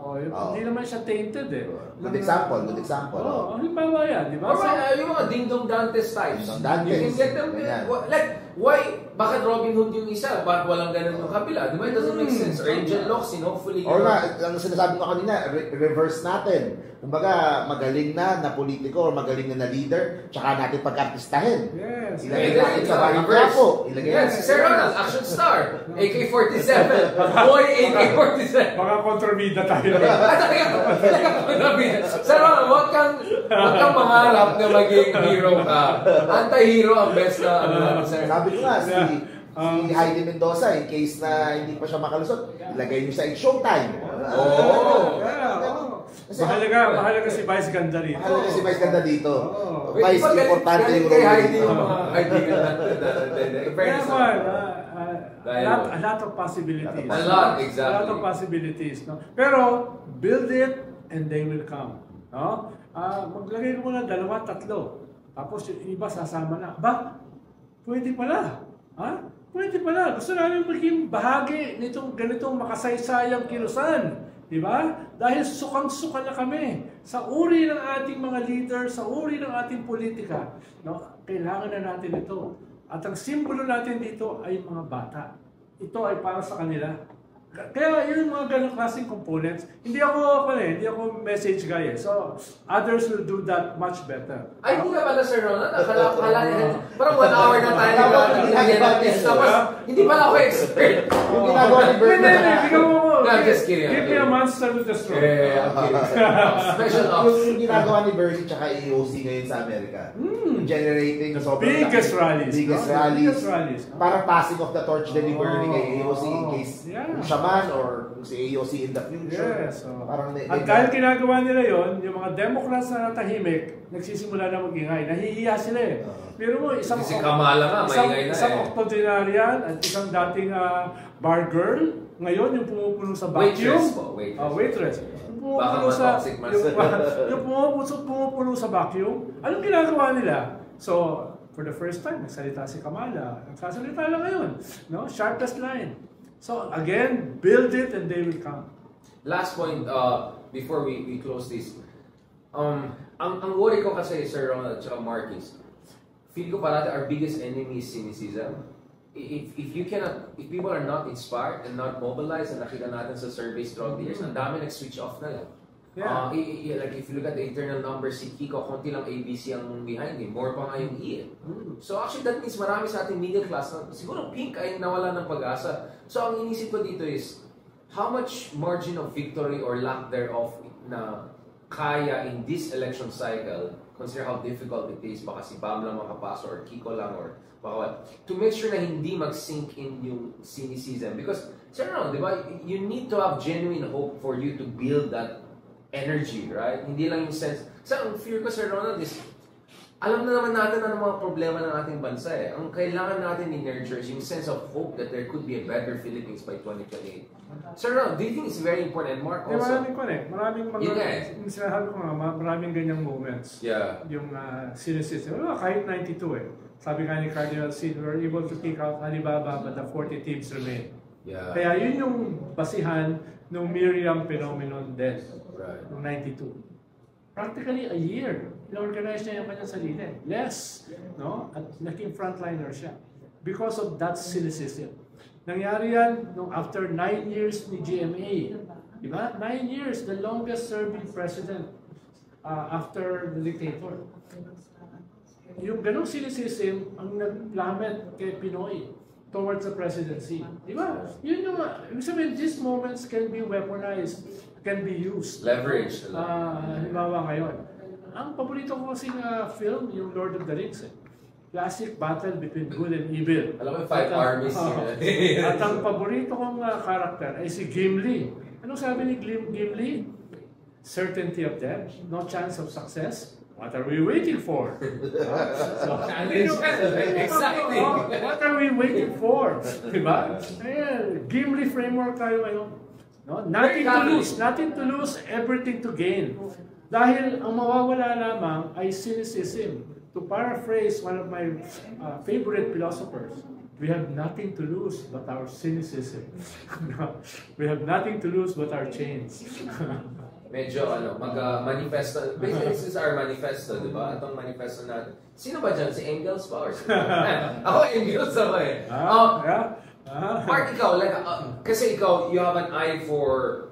Hindi naman siya tainted eh. Good example. Halimbawa yan, di ba? Yung mga Ding-Dong Dantes types. Ding-Dong Dantes. You can get them, like, why? Bakit Robin Hood yung isa? Bakit walang ganun yung kabila? Di ba? It doesn't make sense. Or Angel Locsin, hopefully. Or nga, ang sinasabi ko kanina, reverse natin. Kumbaga, magaling na politiko or magaling na leader, tsaka natin pag-artistahin. Yes. Ilagay natin sa bagong plapo. Yes, si Sir Ronald, action star. AK-47. Boy, AK-47. Baka kontrabida tayo. Sir Ronald, huwag kang mangarap na maging hero ka. Anti-hero ang best na sir. Sabi ko nga, si Heidi Mendoza, in case na hindi pa siya makalusot, ilagay niyo sa Showtime. Mahalaga si Vice ganda rito. Mahalaga si Vice ganda dito. Vice, importante yung role dito. A lot of possibilities. A lot, exactly. A lot of possibilities. No? Pero, build it and they will come. No? Maglagay mo na 2-3. Tapos yung iba sasama na. Pwede pala. Pwede pala. Gusto namin maging bahagi nitong ganitong makasaysayang kilusan. Diba? Dahil sukang-suka na kami sa uri ng ating mga leader, sa uri ng ating politika. No? Kailangan na natin ito. At ang simbolo natin dito ay mga bata. Ito ay para sa kanila. Kaya yun mga ganong klaseng components. Hindi ako message guy eh. So, others will do that much better. Ay, hindi ka pala, Sir Ronald. Akala niya, parang 1 hour na tayo. Hindi pala ako expert. Yung ginagawa ni Bernie. No, I'm just kidding. Give me a monster with a straw. Special ops. Yung ginagawa ni Bernie tsaka AOC ngayon sa Amerika. Generating biggest rallies. Biggest rallies. Parang passing of the torch din ni Bernie kay AOC in case siya man or si AOC in the future. Yes. Parang at dahil ginagawa nila yon, yung mga Democrats na natahimik, nagsisimula na mag-ingay. Nahihiya sila eh. Pero mo, isang octogenarian at isang dating bar girl, ngayon yung pumupuno sa vacuum. Waitress. Yung pumupuno sa vacuum. Anong ginagawa nila? So, for the first time, nagsalita si Kamala. Nagsasalita lang ngayon. No? Sharpest line. So, again, build it and they will come. last point before we close this. Ang worry ko kasi, Sir Ronald at Marquis, feel ko parati our biggest enemy is cynicism. If people are not inspired and not mobilized, and nakita natin sa surveys throughout the years, ang dami nag-switch off na lang. Yeah. Like if you look at the internal numbers, si Kiko, konti lang ABC ang behind him, more pa nga yung E. So actually that means marami sa ating middle class na siguro pink ay nawala ng pag-asa. So ang inisip ko dito is, how much margin of victory or lack thereof na kaya in this election cycle, consider how difficult it is, baka si Bam lang makapasok or Kiko lang or baka to make sure na hindi mag-sink in yung cynicism. Because, sir, no, di ba, you need to have genuine hope for you to build that energy, right? Hindi lang yung sense. So, ang fear ko, Sir Ronald, is alam na naman natin ano mga problema ng ating bansa eh. Ang kailangan natin i-nurture is yung sense of hope that there could be a better Philippines by 2028. Sir Ronald, do you think it's very important? And Mark also. Maraming mga, sinasabi ko nga, maraming ganyang moments. Yeah. Yung cynicism. Kahit 92 eh. Sabi nga ni Cardinal Sin, we were able to kick out Alibaba but the 40 teams remain. Yeah. Kaya yun yung basihan ng Miriam phenomenon din. Right. Noong 92. Practically a year, in-organize niya yung kanyang sarili. Less, no? At naging frontliner siya. Because of that cynicism. Nangyari yan nung after 9 years ni GMA. Diba? 9 years, the longest serving president after the dictator. Yung ganong cynicism ang naglamit kay Pinoy towards the presidency. Diba? Yun yung, ibig sabihin, these moments can be weaponized, can be used. Leverage. Halimbawa ngayon. Ang paborito ko kasing film, yung Lord of the Rings. Classic battle between good and evil. Alam mo yung 5 armies. At ang paborito kong character ay si Gimli. Anong sabi ni Gimli? Certainty of death, no chance of success. What are we waiting for? Exciting. What are we waiting for? Diba? Gimli framework tayo ngayon. No? Nothing to lose, everything to gain. Dahil ang mawawala lamang ay cynicism. To paraphrase one of my favorite philosophers, we have nothing to lose but our cynicism. We have nothing to lose but our chains. Medyo mag-manifesto. Basically, this is our manifesto, di ba? Itong manifesto natin. Sino ba dyan? Si Engels pa? Or si... Ako, Engels ako eh. Mark, ikaw, like, kasi ikaw, you have an eye for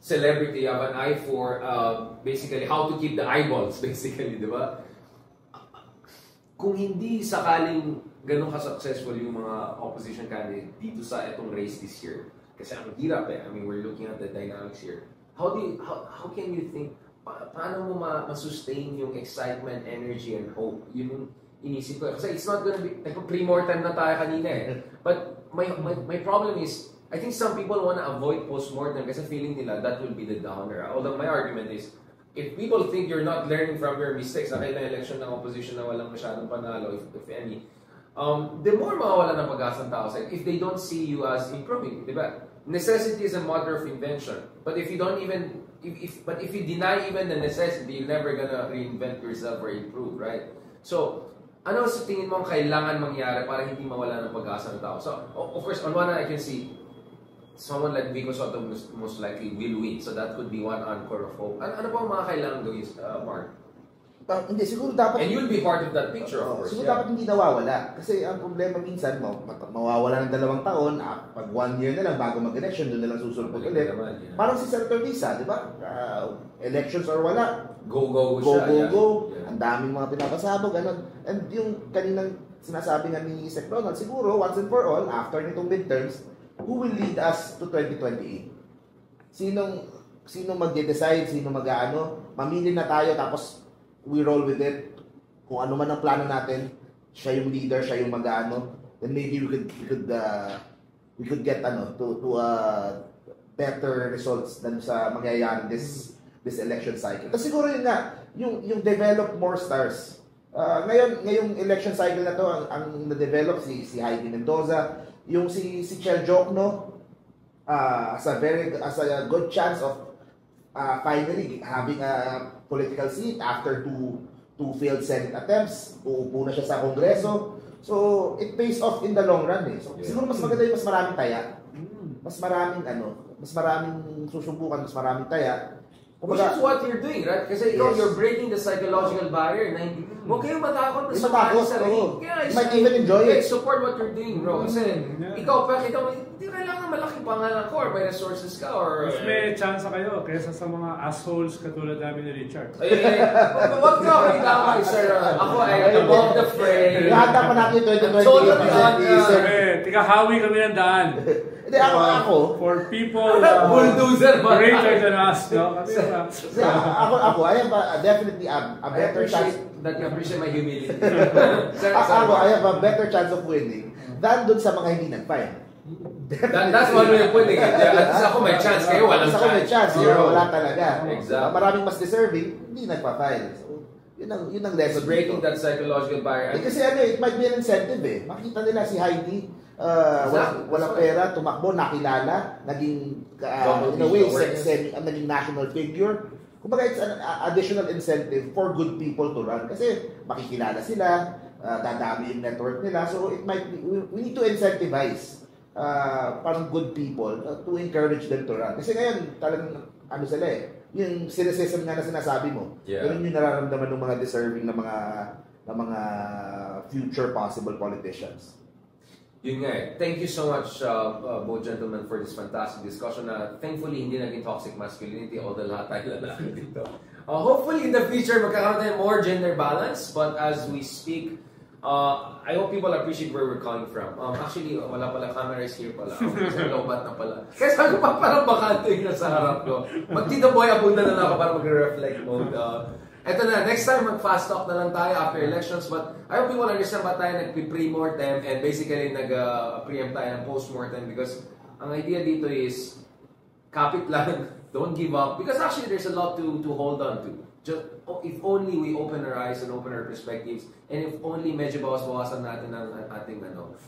celebrity, you have an eye for basically how to keep the eyeballs, basically, di ba? Kung hindi sakaling ganun ka-successful yung mga opposition candidate dito sa itong race this year, kasi ang hirap eh. I mean, we're looking at the dynamics here. How can you think, paano mo ma-sustain yung excitement, energy, and hope? Yun yung inisip ko. Kasi it's not gonna be, pre-mortem na tayo kanina eh. But my problem is, I think some people wanna avoid post-mortem kasi feeling nila that will be the downer. Although my argument is, if people think you're not learning from your mistakes, na kailang election ng opposition na walang masyadong panalo, if any, the more mawawala ng pag-asa ng tao. If they don't see you as improving, di ba? Necessity is a mother of invention. But if you don't even, if you deny even the necessity, you're never gonna reinvent yourself or improve, right? So, ano sa tingin mo ang kailangan mangyari para hindi mawala ng pag-asa ng tao? So, of course, on one hand, I can see someone like Vico Soto most likely will win. So that could be one anchor of hope. Ano pa ang mga kailangan gawin, Mark? Hindi, siguro dapat... And you'll be part of that picture, of course. Siguro dapat hindi nawawala. Kasi ang problema minsan, mawawala ng 2 taon, pag 1 year na lang bago mag-election, doon na lang susulpot ulit. Parang si Senator Lisa, di ba? Elections or wala. Go siya. Go. Yeah. Ang daming mga pinapasabog, ganun. And yung kaninang sinasabi nga ni Sec Ronald, siguro, once and for all, after nitong midterms, who will lead us to 2028? Sinong magde-decide, sino mag-ano? Mamili na tayo, tapos we roll with it. Kung ano man ang plano natin, siya yung leader, siya yung mag-ano, then maybe we could get to better results than sa mangyayari this election cycle. Kasi siguro yun nga, yung develop more stars. Ngayong election cycle na to, ang na-develop si Heidi Mendoza, yung si Chel Jokno, as a good chance of finally having a political seat after two failed Senate attempts. Uupo na siya sa Kongreso. So, it pays off in the long run eh. So, siguro mas maganda yung mas maraming taya. Mas mas maraming susubukan, mas maraming taya. Which is what you're doing, right? Kasi ikaw, you're breaking the psychological barrier na hindi, huwag kayong matakot na sumali sa ring. You might even enjoy it. Support what you're doing, bro. Kasi ikaw, pakita mo, hindi kailangan malaking pangalan ko or may resources ka or... Mas may chance kayo kaysa sa mga assholes katulad namin ni Richard. Huwag ka kailangan, sir. Ako ay above the fray. Ihanda pa natin 2020. Tigahawi kami ng daan. Hindi, ako. For people bulldozer greater than us, no? Ako, I have definitely a better chance. That you appreciate my humility. I have a better chance of winning than dun sa mga hindi nag-file. That's one way of putting it. At least ako may chance, kayo walang chance. Ako may chance, wala talaga. Exactly. Maraming mas deserving, hindi nagpa-file. So, yun ang lesson. Breaking that psychological barrier. Kasi it might be an incentive eh. Makita nila si Heidi, walang pera, tumakbo, nakilala, naging, in a way, naging national figure. Kumbaga, it's an additional incentive for good people to run. Kasi makikilala sila, dadami yung network nila. So, it might be, we need to incentivize parang good people to encourage them to run. Kasi ngayon, talagang, sila eh, yung cynicism nga na sinasabi mo, yun yung nararamdaman ng mga deserving na mga future possible politicians. Yun nga eh. Thank you so much, both gentlemen, for this fantastic discussion. Thankfully, hindi naging toxic masculinity, although lahat tayo lalaki dito. Hopefully, in the future, magkakaroon tayo more gender balance. But as we speak, I hope people appreciate where we're coming from. Actually, wala pala, camera is here pala. Kasi lobat na pala. Kaya sabi ko pa, parang bakante yung nasa harap ko. Mag-Tito Boy, abunda na lang ako para mag-reflect mode. Eto na, next time mag-fast talk na lang tayo after elections, but I hope people understand ba tayo nag-pre-mortem and basically nag-preempt tayo ng post-mortem because ang idea dito is kapit lang, don't give up because actually there's a lot to hold on to. Just, if only we open our eyes and open our perspectives and if only medyo bawas-bawasan natin ang ating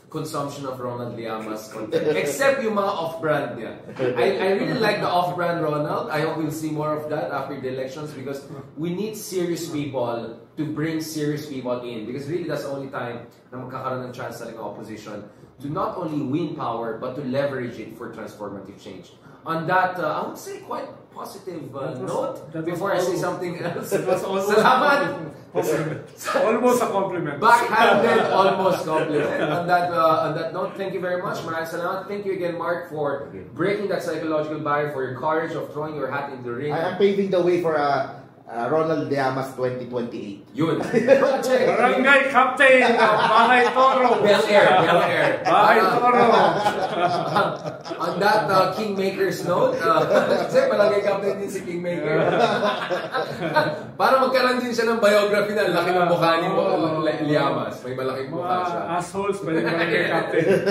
consumption of Ronald Llamas content. Except yung mga off-brand niya. I really like the off-brand Ronald. I hope we'll see more of that after the elections because we need serious people to bring serious people in because really that's the only time na magkakaroon ng chance sa opposition to not only win power but to leverage it for transformative change. On that, I would say quite positive note before I say something else. Salamat! Almost a compliment. Backhanded, almost compliment. On that note, thank you very much. Maraming salamat. Thank you again, Mark, for breaking that psychological barrier, for your courage of throwing your hat in the ring. I am paving the way for Ronald Llamas 2028. Yun. Barangay Captain of Bahay Toro. Bel Air. Bahay Toro. On that Kingmaker's note, kasi palagay captain din si Kingmaker. Para magkaroon din siya ng biography na laki ng mukha ni Llamas. May malaking mukha siya. Assholes pa yung barangay captain.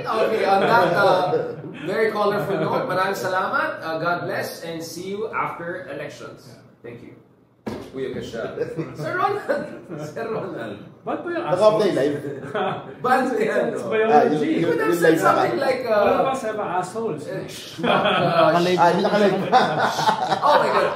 Okay, on that very colorful note, maraming salamat. God bless and see you after elections. Thank you. Kuya ka siya. Sir Ronald. Ba't ba yung Naka-update assholes? live? Ba't ba yan? Biology. You could have said something like... Wala ba sa assholes? Nakalive pa. Oh my God.